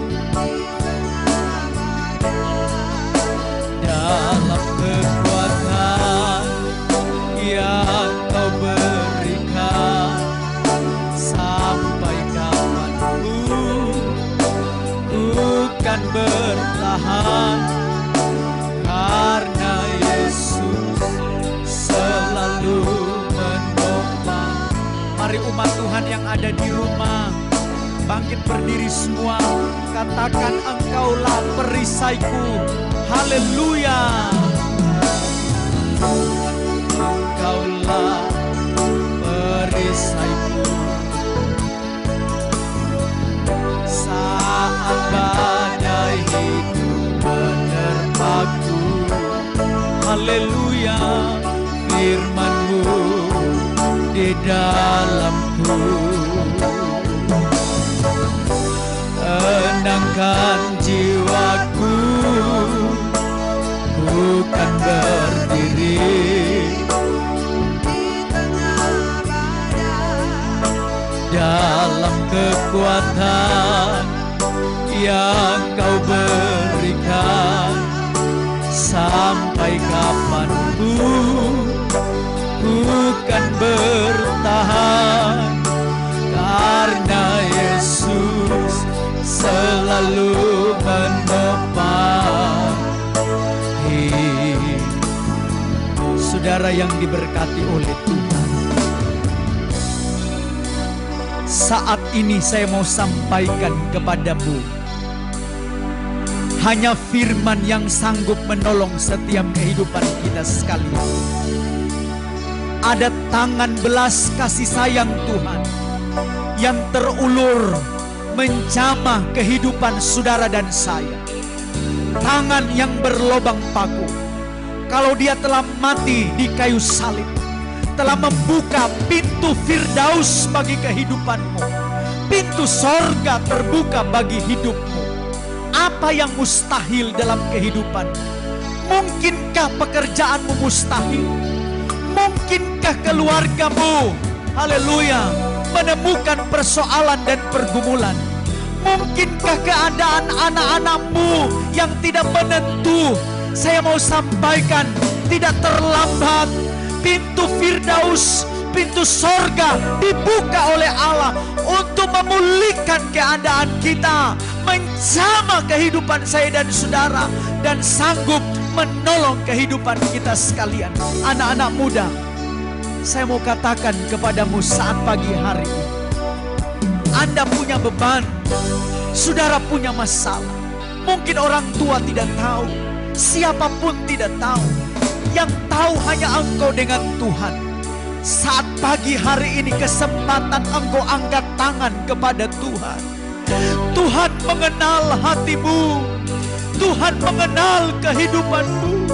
Dalam kekuatan yang Kau berikan, sampai kapanpun ku kan bertahan, karena Yesus selalu menopang. Mari umat Tuhan yang ada di rumah, bangkit berdiri semua, katakan Engkaulah perisaiku. Haleluya. Engkaulah perisaiku saat badai hidup menerpaku. Haleluya. Firman-Mu di dalamku, tenangkan jiwaku, bukan berdiri dalam kekuatan yang Kau berikan, sampai kapanpun bukan bertahan, karena Yesus selalu menopang. Saudara yang diberkati oleh Tuhan, saat ini saya mau sampaikan kepadamu, hanya firman yang sanggup menolong setiap kehidupan kita sekalian. Ada tangan belas kasih sayang Tuhan yang terulur menjamah kehidupan saudara dan saya. Tangan yang berlobang paku. Kalau Dia telah mati di kayu salib, telah membuka pintu Firdaus bagi kehidupanmu. Pintu sorga terbuka bagi hidupmu. Apa yang mustahil dalam kehidupanmu? Mungkinkah pekerjaanmu mustahil? Mungkinkah keluargamu, haleluya, menemukan persoalan dan pergumulan? Mungkinkah keadaan anak-anakmu yang tidak menentu? Saya mau sampaikan, tidak terlambat. Pintu Firdaus, pintu sorga dibuka oleh Allah untuk memulihkan keadaan kita, menjamah kehidupan saya dan saudara, dan sanggup menolong kehidupan kita sekalian. Anak-anak muda, saya mau katakan kepadamu saat pagi hari ini, Anda punya beban, saudara punya masalah. Mungkin orang tua tidak tahu, siapapun tidak tahu. Yang tahu hanya engkau dengan Tuhan. Saat pagi hari ini kesempatan engkau angkat tangan kepada Tuhan. Tuhan mengenal hatimu. Tuhan mengenal kehidupanmu.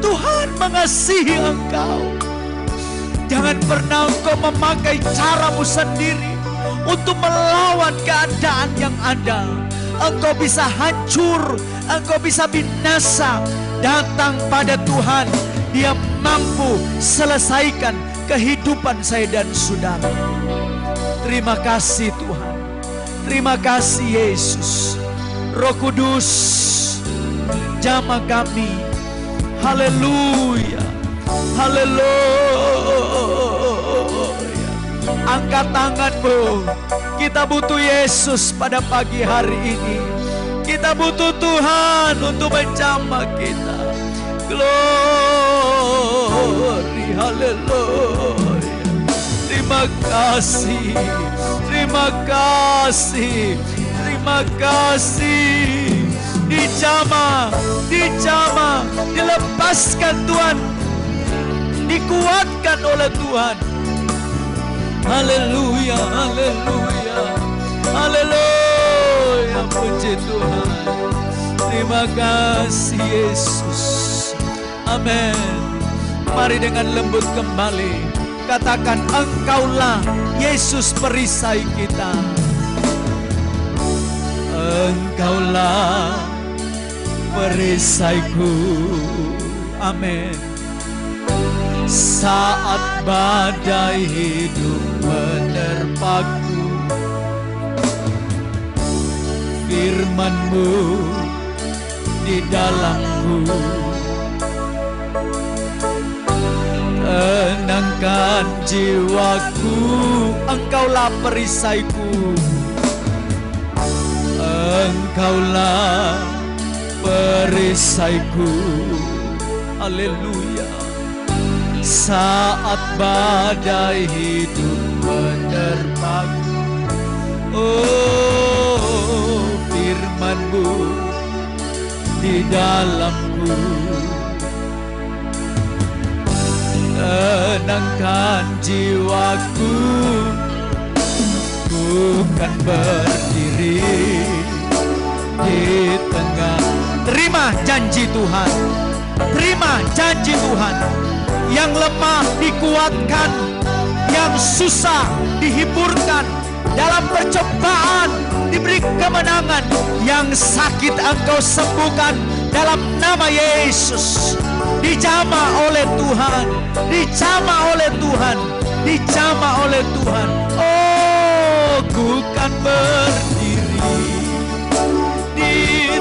Tuhan mengasihi engkau. Jangan pernah engkau memakai caramu sendiri untuk melawan keadaan yang ada. Engkau bisa hancur, engkau bisa binasa. Datang pada Tuhan, Dia mampu selesaikan kehidupan saya dan saudara. Terima kasih Tuhan. Terima kasih Yesus. Roh Kudus, jamah kami. Haleluya. Haleluya. Angkat tanganmu. Kita butuh Yesus pada pagi hari ini. Kita butuh Tuhan untuk menjamah kita. Glory, haleluya. Terima kasih, terima kasih, terima kasih. Dijamah, dijamah, dilepaskan Tuhan, dikuatkan oleh Tuhan. Haleluya, haleluya, haleluya, puji Tuhan. Terima kasih Yesus. Amin. Mari dengan lembut kembali katakan, Engkaulah Yesus perisai kita. Engkaulah perisaiku. Amin. Saat badai hidup menerpaku, firman-Mu di dalamku. Tenangkan jiwaku, Engkaulah perisaiku, Engkaulah perisaiku. Haleluya. Saat badai hidup menerpang, oh firman-Mu di dalamku. Tenangkan jiwaku, ku kan berdiri di tengah. Terima janji Tuhan, terima janji Tuhan. Yang lemah dikuatkan, yang susah dihiburkan, dalam percobaan diberi kemenangan, yang sakit Engkau sembuhkan dalam nama Yesus. Dijamah oleh Tuhan, dijamah oleh Tuhan, dijamah oleh Tuhan. Oh, ku kan berdiri di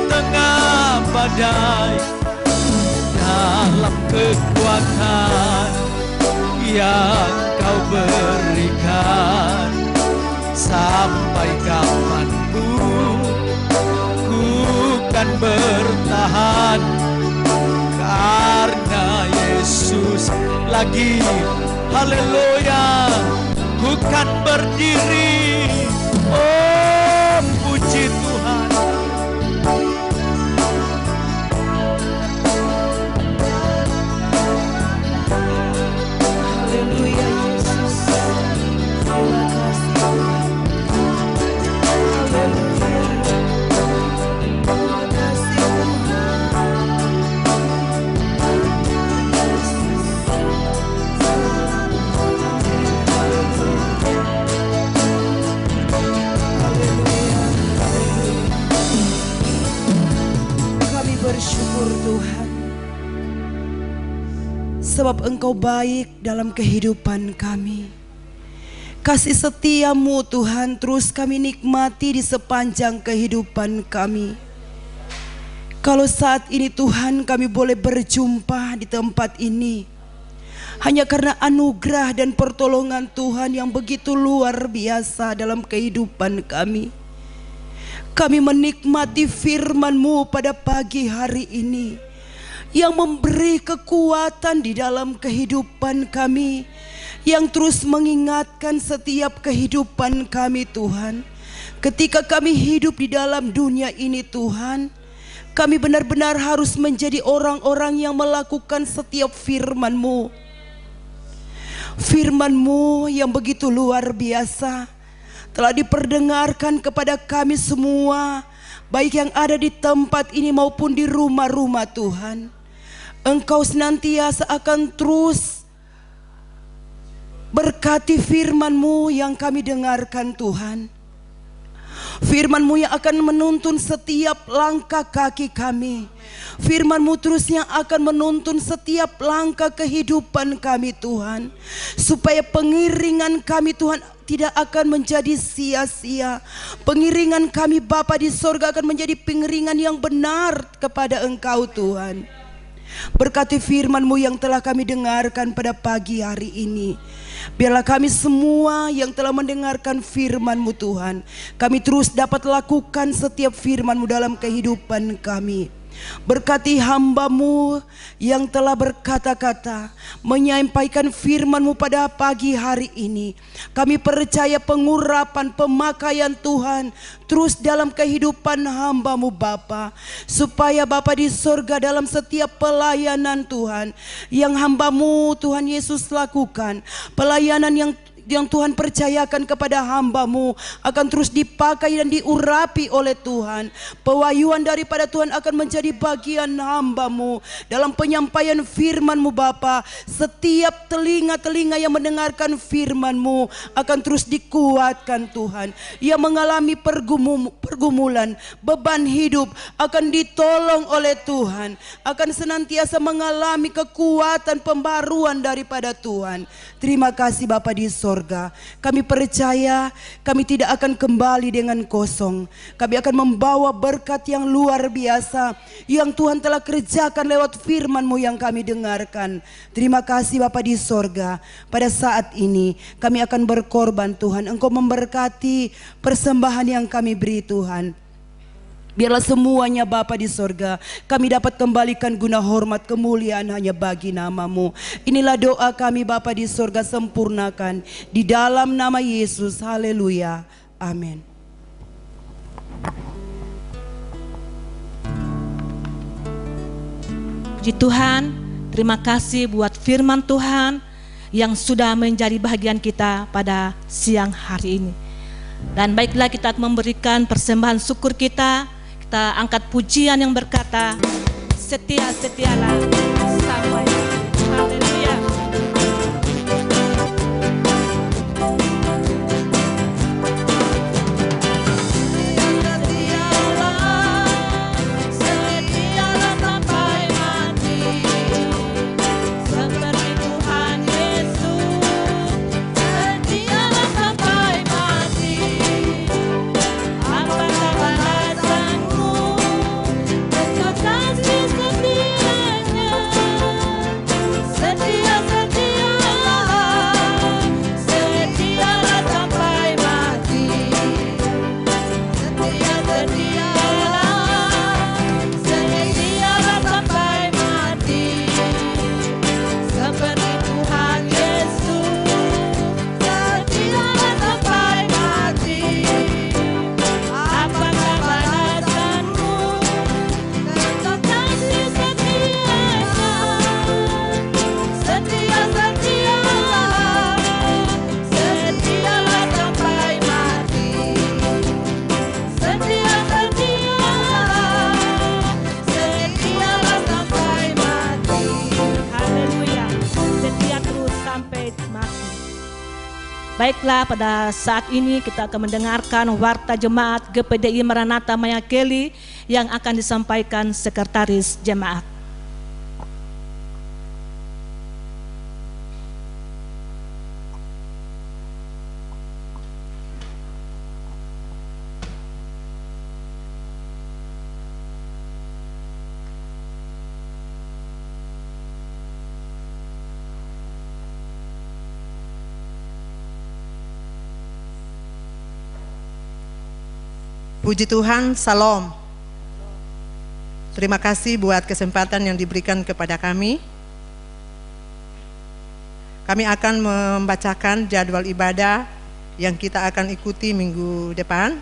tengah badai, dalam kekuatan yang Kau berikan. Sampai kapanpun ku kan bertahan, karena Yesus lagi. Haleluya, ku kan berdiri. Oh, puji Tuhan. Haleluya Yesus. Terima kasih Tuhan. Haleluya. Terima kasih Kami bersyukur Tuhan, sebab Engkau baik dalam kehidupan kami. Kasih setia-Mu Tuhan terus kami nikmati di sepanjang kehidupan kami. Kalau saat ini Tuhan kami boleh berjumpa di tempat ini, hanya karena anugerah dan pertolongan Tuhan yang begitu luar biasa dalam kehidupan kami. Kami menikmati firman-Mu pada pagi hari ini, yang memberi kekuatan di dalam kehidupan kami, yang terus mengingatkan setiap kehidupan kami Tuhan. Ketika kami hidup di dalam dunia ini Tuhan, kami benar-benar harus menjadi orang-orang yang melakukan setiap firman-Mu. Firman-Mu yang begitu luar biasa telah diperdengarkan kepada kami semua, baik yang ada di tempat ini maupun di rumah-rumah Tuhan. Engkau senantiasa akan terus berkati firman-Mu yang kami dengarkan Tuhan. Firman-Mu yang akan menuntun setiap langkah kaki kami. Firman-Mu terus yang akan menuntun setiap langkah kehidupan kami Tuhan. Supaya pengiringan kami Tuhan tidak akan menjadi sia-sia. Pengiringan kami Bapa di sorga akan menjadi pengiringan yang benar kepada Engkau Tuhan. Berkati firman-Mu yang telah kami dengarkan pada pagi hari ini. Biarlah kami semua yang telah mendengarkan firman-Mu Tuhan, kami terus dapat lakukan setiap firman-Mu dalam kehidupan kami. Berkati hamba-Mu yang telah berkata-kata, menyampaikan firman-Mu pada pagi hari ini. Kami percaya pengurapan, pemakaian Tuhan terus dalam kehidupan hamba-Mu Bapa, supaya Bapa di sorga dalam setiap pelayanan Tuhan yang hamba-Mu Tuhan Yesus lakukan, pelayanan yang Tuhan percayakan kepada hamba-Mu akan terus dipakai dan diurapi oleh Tuhan. Pewahyuan daripada Tuhan akan menjadi bagian hamba-Mu dalam penyampaian firman-Mu Bapa. Setiap telinga-telinga yang mendengarkan firman-Mu akan terus dikuatkan Tuhan. Yang mengalami pergumulan, beban hidup akan ditolong oleh Tuhan, akan senantiasa mengalami kekuatan pembaruan daripada Tuhan. Terima kasih Bapa di sorga. sorga, kami percaya kami tidak akan kembali dengan kosong. Kami akan membawa berkat yang luar biasa yang Tuhan telah kerjakan lewat firman-Mu yang kami dengarkan. Terima kasih Bapa di sorga. Pada saat ini kami akan berkorban Tuhan. Engkau memberkati persembahan yang kami beri Tuhan. Biarlah semuanya Bapa di sorga kami dapat kembalikan guna hormat kemuliaan hanya bagi nama-Mu. Inilah doa kami Bapa di sorga, sempurnakan di dalam nama Yesus. Haleluya. Amin. Puji Tuhan, terima kasih buat firman Tuhan yang sudah menjadi bahagian kita pada siang hari ini. Dan baiklah kita memberikan persembahan syukur kita. Kita angkat pujian yang berkata, setia-setialah sampai. Haleluya. Setialah sampai mati, seperti Tuhan Yesus. Setialah sampai mati. Apakah balasanmu untuk kasih setianya? Setia-setialah sampai mati. Setialah sampai mati, seperti Tuhan Yesus. Setialah sampai mati. Apakah balasanmu untuk kasih setianya? Setialah sampai mati. Setialah sampai mati. Haleluya. Setia terus sampai mati. Baiklah, pada saat ini kita akan mendengarkan warta jemaat GPDI Maranatha Mayakeli yang akan disampaikan sekretaris jemaat. Puji Tuhan, Salam. Terima kasih buat kesempatan yang diberikan kepada kami. Kami akan membacakan jadwal ibadah yang kita akan ikuti minggu depan,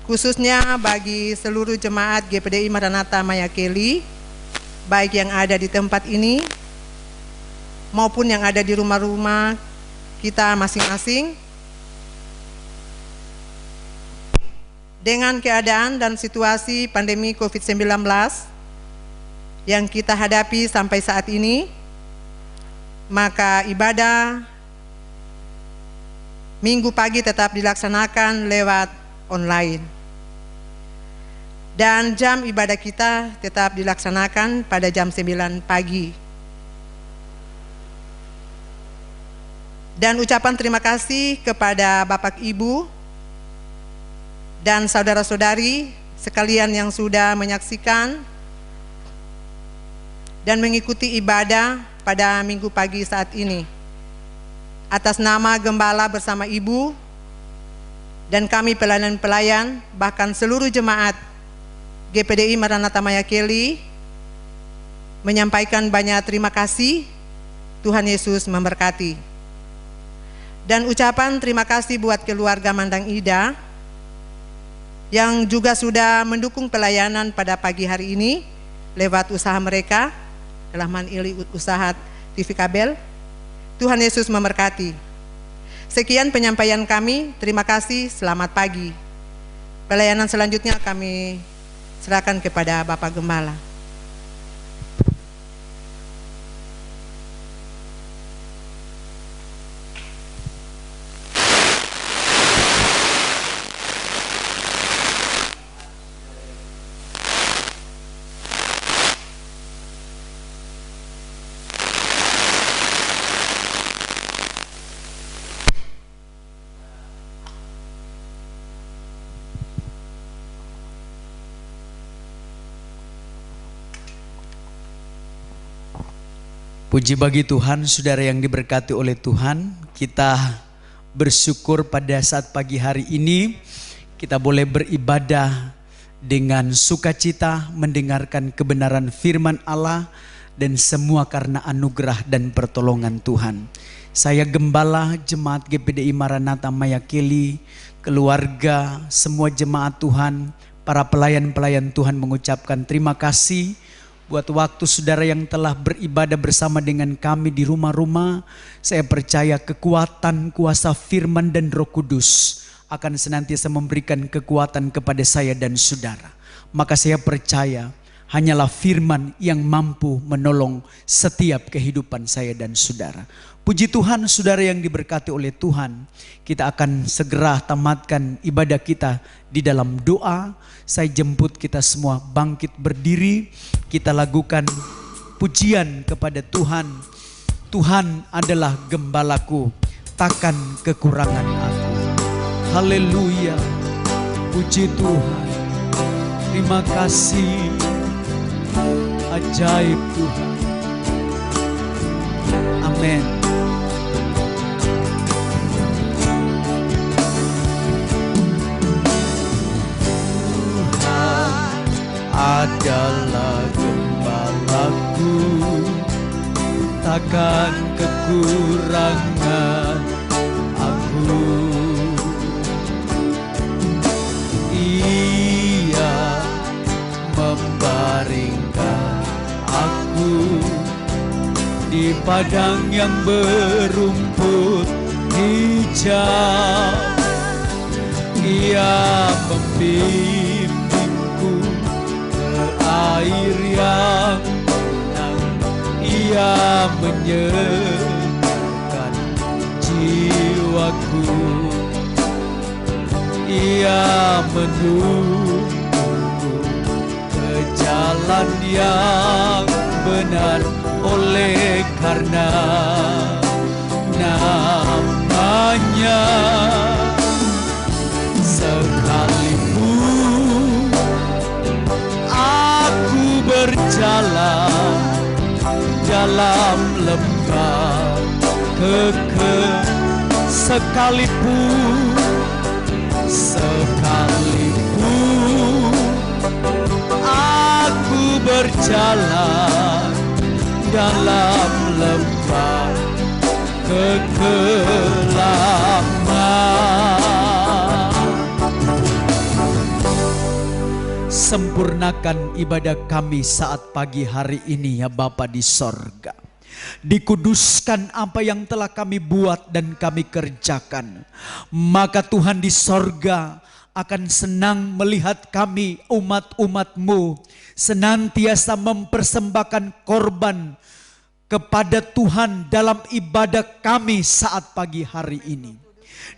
khususnya bagi seluruh jemaat GPDI Maranatha Mayakeli, baik yang ada di tempat ini maupun yang ada di rumah-rumah kita masing-masing. Dengan keadaan dan situasi pandemi COVID-19 yang kita hadapi sampai saat ini, maka ibadah Minggu pagi tetap dilaksanakan lewat online. Dan jam ibadah kita tetap dilaksanakan pada jam 9 pagi. Dan ucapan terima kasih kepada Bapak Ibu dan saudara-saudari sekalian yang sudah menyaksikan dan mengikuti ibadah pada Minggu pagi saat ini. Atas nama Gembala bersama Ibu dan kami pelayan-pelayan, bahkan seluruh jemaat GPDI Maranatha Mayakeli, menyampaikan banyak terima kasih. Tuhan Yesus memberkati. Dan ucapan terima kasih buat keluarga Mandang Ida yang juga sudah mendukung pelayanan pada pagi hari ini lewat usaha mereka, dalam hal ini usaha TV kabel. Tuhan Yesus memberkati. Sekian penyampaian kami, terima kasih, selamat pagi. Pelayanan selanjutnya kami serahkan kepada Bapak Gembala. Puji bagi Tuhan, saudara yang diberkati oleh Tuhan. Kita bersyukur pada saat pagi hari ini kita boleh beribadah dengan sukacita, mendengarkan kebenaran firman Allah, dan semua karena anugerah dan pertolongan Tuhan. Saya Gembala Jemaat GPDI Maranatha Mayakeli, keluarga, semua jemaat Tuhan, para pelayan-pelayan Tuhan mengucapkan terima kasih buat waktu saudara yang telah beribadah bersama dengan kami di rumah-rumah. Saya percaya kekuatan, kuasa firman dan Roh Kudus akan senantiasa memberikan kekuatan kepada saya dan saudara. Maka saya percaya hanyalah firman yang mampu menolong setiap kehidupan saya dan saudara. Puji Tuhan, saudara yang diberkati oleh Tuhan. Kita akan segera tamatkan ibadah kita di dalam doa. Saya jemput kita semua bangkit berdiri. Kita lakukan pujian kepada Tuhan. Tuhan adalah gembalaku, takkan kekurangan aku. Haleluya, puji Tuhan. Terima kasih, ajaib Tuhan. Amin. Adalah gembalaku, takkan kekurangan aku. Ia membaringkan aku di padang yang berumput hijau. Ia membimbingku air yang tenang, ia menyegarkan jiwaku, ia menuntunku ke jalan yang benar oleh karena namanya. Sekalipun aku berjalan dalam lembah kekeh, sekalipun aku berjalan dalam lembah kekelaman, sempurnakan ibadah kami saat pagi hari ini ya Bapa di sorga. Dikuduskan apa yang telah kami buat dan kami kerjakan. Maka Tuhan di sorga akan senang melihat kami umat-umat-Mu senantiasa mempersembahkan korban kepada Tuhan dalam ibadah kami saat pagi hari ini.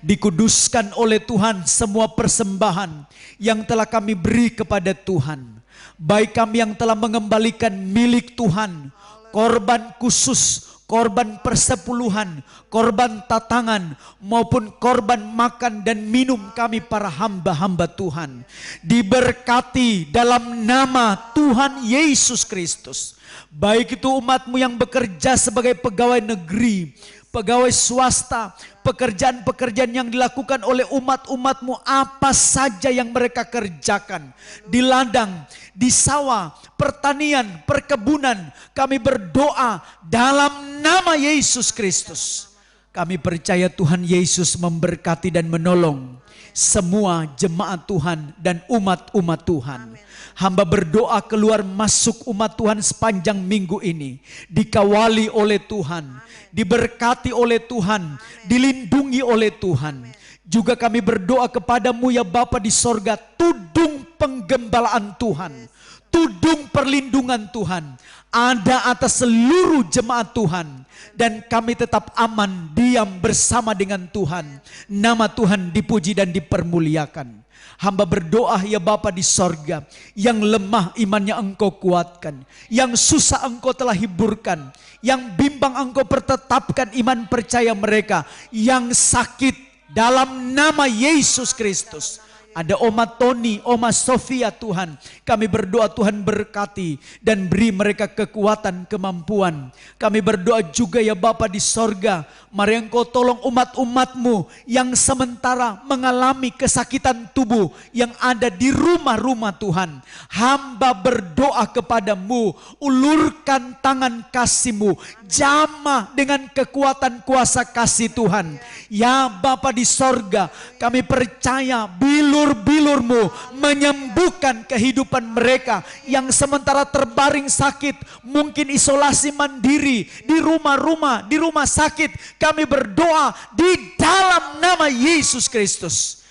Dikuduskan oleh Tuhan semua persembahan yang telah kami beri kepada Tuhan. Baik kami yang telah mengembalikan milik Tuhan, korban khusus, korban persepuluhan, korban tatangan, maupun korban makan dan minum kami para hamba-hamba Tuhan. Diberkati dalam nama Tuhan Yesus Kristus. Baik itu umat-Mu yang bekerja sebagai pegawai negeri, pegawai swasta, pekerjaan-pekerjaan yang dilakukan oleh umat-umat-Mu, apa saja yang mereka kerjakan di ladang, di sawah, pertanian, perkebunan, kami berdoa dalam nama Yesus Kristus. Kami percaya Tuhan Yesus memberkati dan menolong semua jemaat Tuhan dan umat-umat Tuhan. Hamba berdoa keluar masuk umat Tuhan sepanjang minggu ini dikawali oleh Tuhan, diberkati oleh Tuhan, dilindungi oleh Tuhan. Juga kami berdoa kepadamu ya Bapa di sorga, tudung penggembalaan Tuhan, tudung perlindungan Tuhan ada atas seluruh jemaat Tuhan. Dan kami tetap aman, diam bersama dengan Tuhan. Nama Tuhan dipuji dan dipermuliakan. Hamba berdoa ya Bapa di sorga, yang lemah imannya Engkau kuatkan, yang susah Engkau telah hiburkan, yang bimbang Engkau pertetapkan iman percaya mereka, yang sakit dalam nama Yesus Kristus Ada Oma Tony, Oma Sofia Tuhan. Kami berdoa Tuhan berkati dan beri mereka kekuatan, kemampuan. Kami berdoa juga ya Bapa di sorga. Mari Engkau tolong umat-umat-Mu yang sementara mengalami kesakitan tubuh yang ada di rumah-rumah Tuhan. Hamba berdoa kepadamu, ulurkan tangan kasih-Mu, jamah dengan kekuatan kuasa kasih Tuhan. Ya Bapa di sorga, kami percaya bilur-bilur-Mu menyembuhkan kehidupan mereka yang sementara terbaring sakit, mungkin isolasi mandiri di rumah-rumah, di rumah sakit. Kami berdoa di dalam nama Yesus Kristus,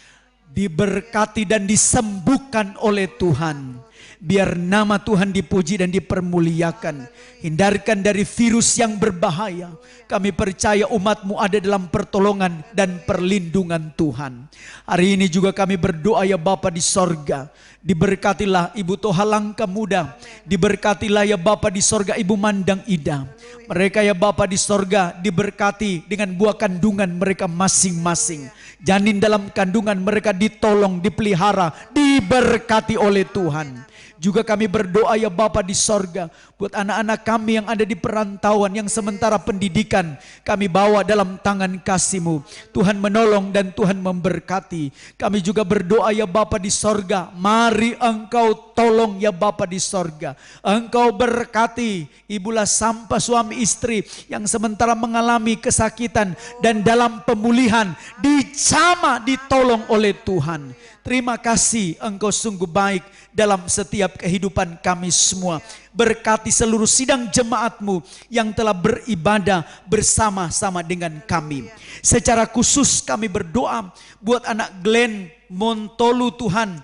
diberkati dan disembuhkan oleh Tuhan. Biar nama Tuhan dipuji dan dipermuliakan. Hindarkan dari virus yang berbahaya. Kami percaya umat-Mu ada dalam pertolongan dan perlindungan Tuhan. Hari ini juga kami berdoa ya Bapa di sorga. Diberkatilah Ibu Toha Langka Muda. Diberkatilah ya Bapa di sorga Ibu Mandang Ida. Mereka ya Bapa di sorga diberkati dengan buah kandungan mereka masing-masing. Janin dalam kandungan mereka ditolong, dipelihara, diberkati oleh Tuhan. Juga kami berdoa ya Bapa di sorga, buat anak-anak kami yang ada di perantauan, yang sementara pendidikan kami bawa dalam tangan kasih-Mu. Tuhan menolong dan Tuhan memberkati. Kami juga berdoa ya Bapa di sorga, mari Engkau tolong ya Bapa di sorga. Engkau berkati ibulah sampah suami istri yang sementara mengalami kesakitan dan dalam pemulihan dijamah, ditolong oleh Tuhan. Terima kasih Engkau sungguh baik dalam setiap kehidupan kami semua. Berkati seluruh sidang jemaat-Mu yang telah beribadah bersama-sama dengan kami. Secara khusus kami berdoa buat anak Glenn Montolu Tuhan,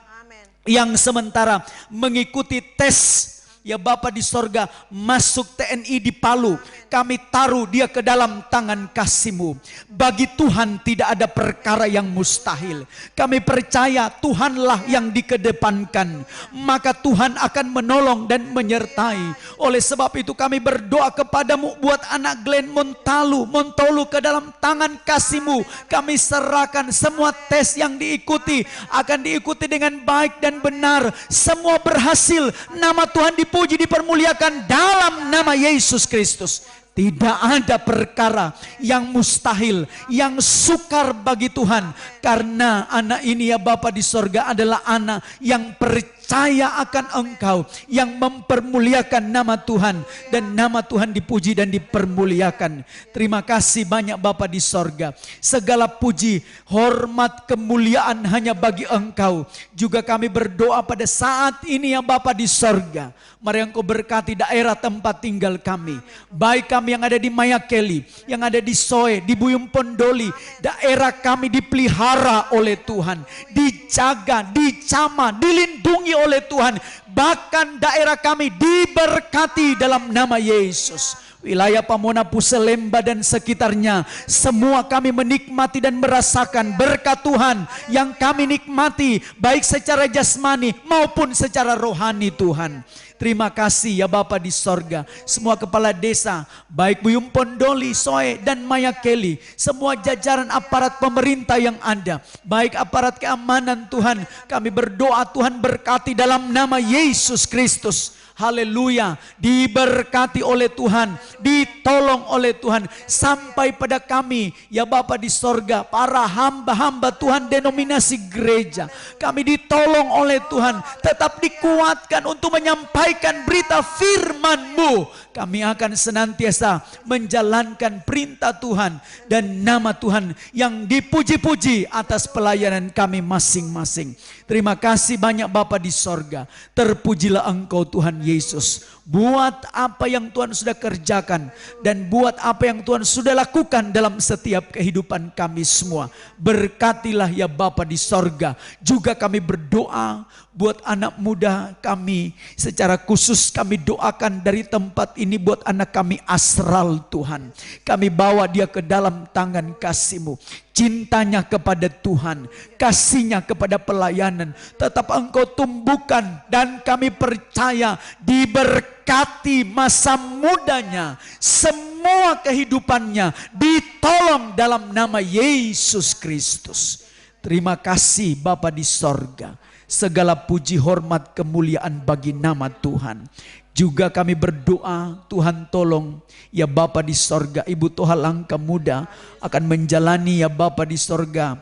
yang sementara mengikuti tes ya Bapa di sorga, masuk TNI di Palu. Kami taruh dia ke dalam tangan kasih-Mu. Bagi Tuhan tidak ada perkara yang mustahil. Kami percaya Tuhanlah yang dikedepankan. Maka Tuhan akan menolong dan menyertai. Oleh sebab itu kami berdoa kepadamu buat anak Glenn Montolu ke dalam tangan kasih-Mu. Kami serahkan semua tes yang diikuti akan diikuti dengan baik dan benar. Semua berhasil. Nama Tuhan dipuji, dipermuliakan dalam nama Yesus Kristus. Tidak ada perkara yang mustahil, yang sukar bagi Tuhan. Karena anak ini ya Bapa di sorga adalah anak yang percaya akan Engkau, yang mempermuliakan nama Tuhan. Dan nama Tuhan dipuji dan dipermuliakan. Terima kasih banyak Bapa di sorga. Segala puji, hormat, kemuliaan hanya bagi Engkau. Juga kami berdoa pada saat ini ya Bapa di sorga. Mari Engkau berkati daerah tempat tinggal kami. Baik kami yang ada di Mayakeli, yang ada di Soe, di Buyung Pondoli. Daerah kami dipelihara oleh Tuhan. Dijaga, dicamah, dilindungi oleh Tuhan. Bahkan daerah kami diberkati dalam nama Yesus. Wilayah Pamona Puselemba dan sekitarnya, semua kami menikmati dan merasakan berkat Tuhan yang kami nikmati, baik secara jasmani maupun secara rohani Tuhan. Terima kasih ya Bapa di sorga. Semua kepala desa, baik Buyung Pondoli, Soe dan Mayakeli, semua jajaran aparat pemerintah yang ada, baik aparat keamanan Tuhan, kami berdoa Tuhan berkati dalam nama Yesus Kristus. Haleluya, diberkati oleh Tuhan, ditolong oleh Tuhan, sampai pada kami ya Bapa di sorga, para hamba-hamba Tuhan denominasi gereja, kami ditolong oleh Tuhan, tetap dikuatkan untuk menyampaikan berita firman-Mu. Kami akan senantiasa menjalankan perintah Tuhan dan nama Tuhan yang dipuji-puji atas pelayanan kami masing-masing. Terima kasih banyak Bapa di sorga. Terpujilah Engkau Tuhan Yesus. Buat apa yang Tuhan sudah kerjakan dan buat apa yang Tuhan sudah lakukan dalam setiap kehidupan kami semua. Berkatilah ya Bapa di sorga. Juga kami berdoa buat anak muda kami. Secara khusus kami doakan dari tempat ini buat anak kami Asral Tuhan. Kami bawa dia ke dalam tangan kasih-Mu. Cintanya kepada Tuhan, kasihnya kepada pelayanan, tetap Engkau tumbuhkan dan kami percaya diberkati masa mudanya, semua kehidupannya ditolong dalam nama Yesus Kristus. Terima kasih Bapa di sorga. Segala puji hormat kemuliaan bagi nama Tuhan. Juga kami berdoa, Tuhan tolong ya Bapa di sorga, Ibu Toha Langkah Muda akan menjalani ya Bapa di sorga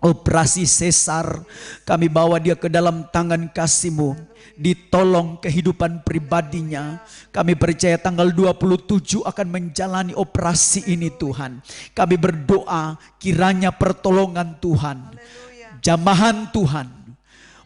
operasi sesar. Kami bawa dia ke dalam tangan kasih-Mu. Ditolong kehidupan pribadinya. Kami percaya tanggal 27 akan menjalani operasi ini Tuhan. Kami berdoa kiranya pertolongan Tuhan, jamahan Tuhan,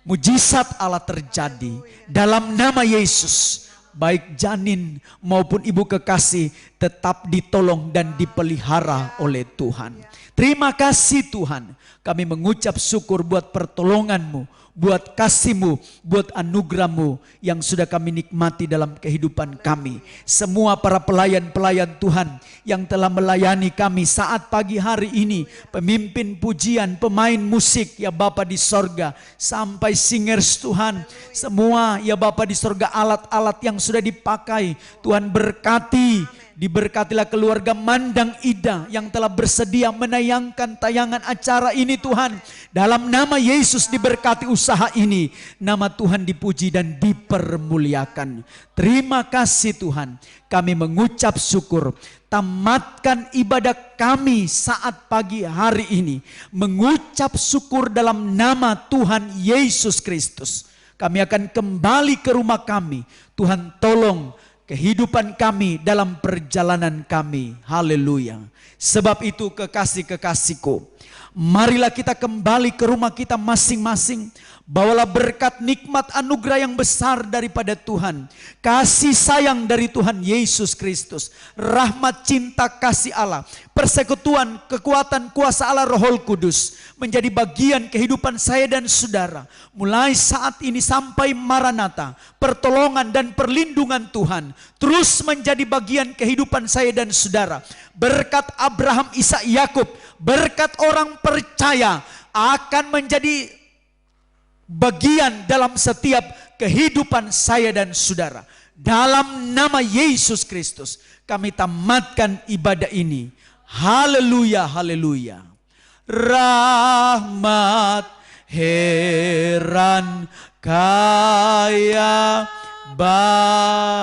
mujizat Allah terjadi dalam nama Yesus. Baik janin maupun ibu kekasih tetap ditolong dan dipelihara oleh Tuhan. Terima kasih Tuhan. Kami mengucap syukur buat pertolongan-Mu, buat kasih-Mu, buat anugerah-Mu yang sudah kami nikmati dalam kehidupan kami. Semua para pelayan-pelayan Tuhan yang telah melayani kami saat pagi hari ini, pemimpin pujian, pemain musik ya Bapa di sorga, sampai singers Tuhan, semua ya Bapa di sorga, alat-alat yang sudah dipakai, Tuhan berkati. Diberkatilah keluarga Mandang Ida yang telah bersedia menayangkan tayangan acara ini Tuhan. Dalam nama Yesus diberkati usaha ini. Nama Tuhan dipuji dan dipermuliakan. Terima kasih Tuhan. Kami mengucap syukur. Tamatkan ibadah kami saat pagi hari ini. Mengucap syukur dalam nama Tuhan Yesus Kristus. Kami akan kembali ke rumah kami. Tuhan tolong kehidupan kami dalam perjalanan kami. Haleluya. Sebab itu kekasih-kekasihku, marilah kita kembali ke rumah kita masing-masing. Bawalah berkat nikmat anugerah yang besar daripada Tuhan. Kasih sayang dari Tuhan Yesus Kristus. Rahmat cinta kasih Allah. Persekutuan kekuatan kuasa Allah Roh Kudus. Menjadi bagian kehidupan saya dan saudara. Mulai saat ini sampai Maranatha. Pertolongan dan perlindungan Tuhan. Terus menjadi bagian kehidupan saya dan saudara. Berkat Abraham, Ishak, Yakub. Berkat orang percaya akan menjadi bagian dalam setiap kehidupan saya dan saudara. Dalam nama Yesus Kristus kami tamatkan ibadah ini. Haleluya, haleluya. Rahmat heran kaya bagiku.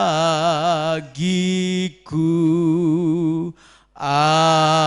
Amin.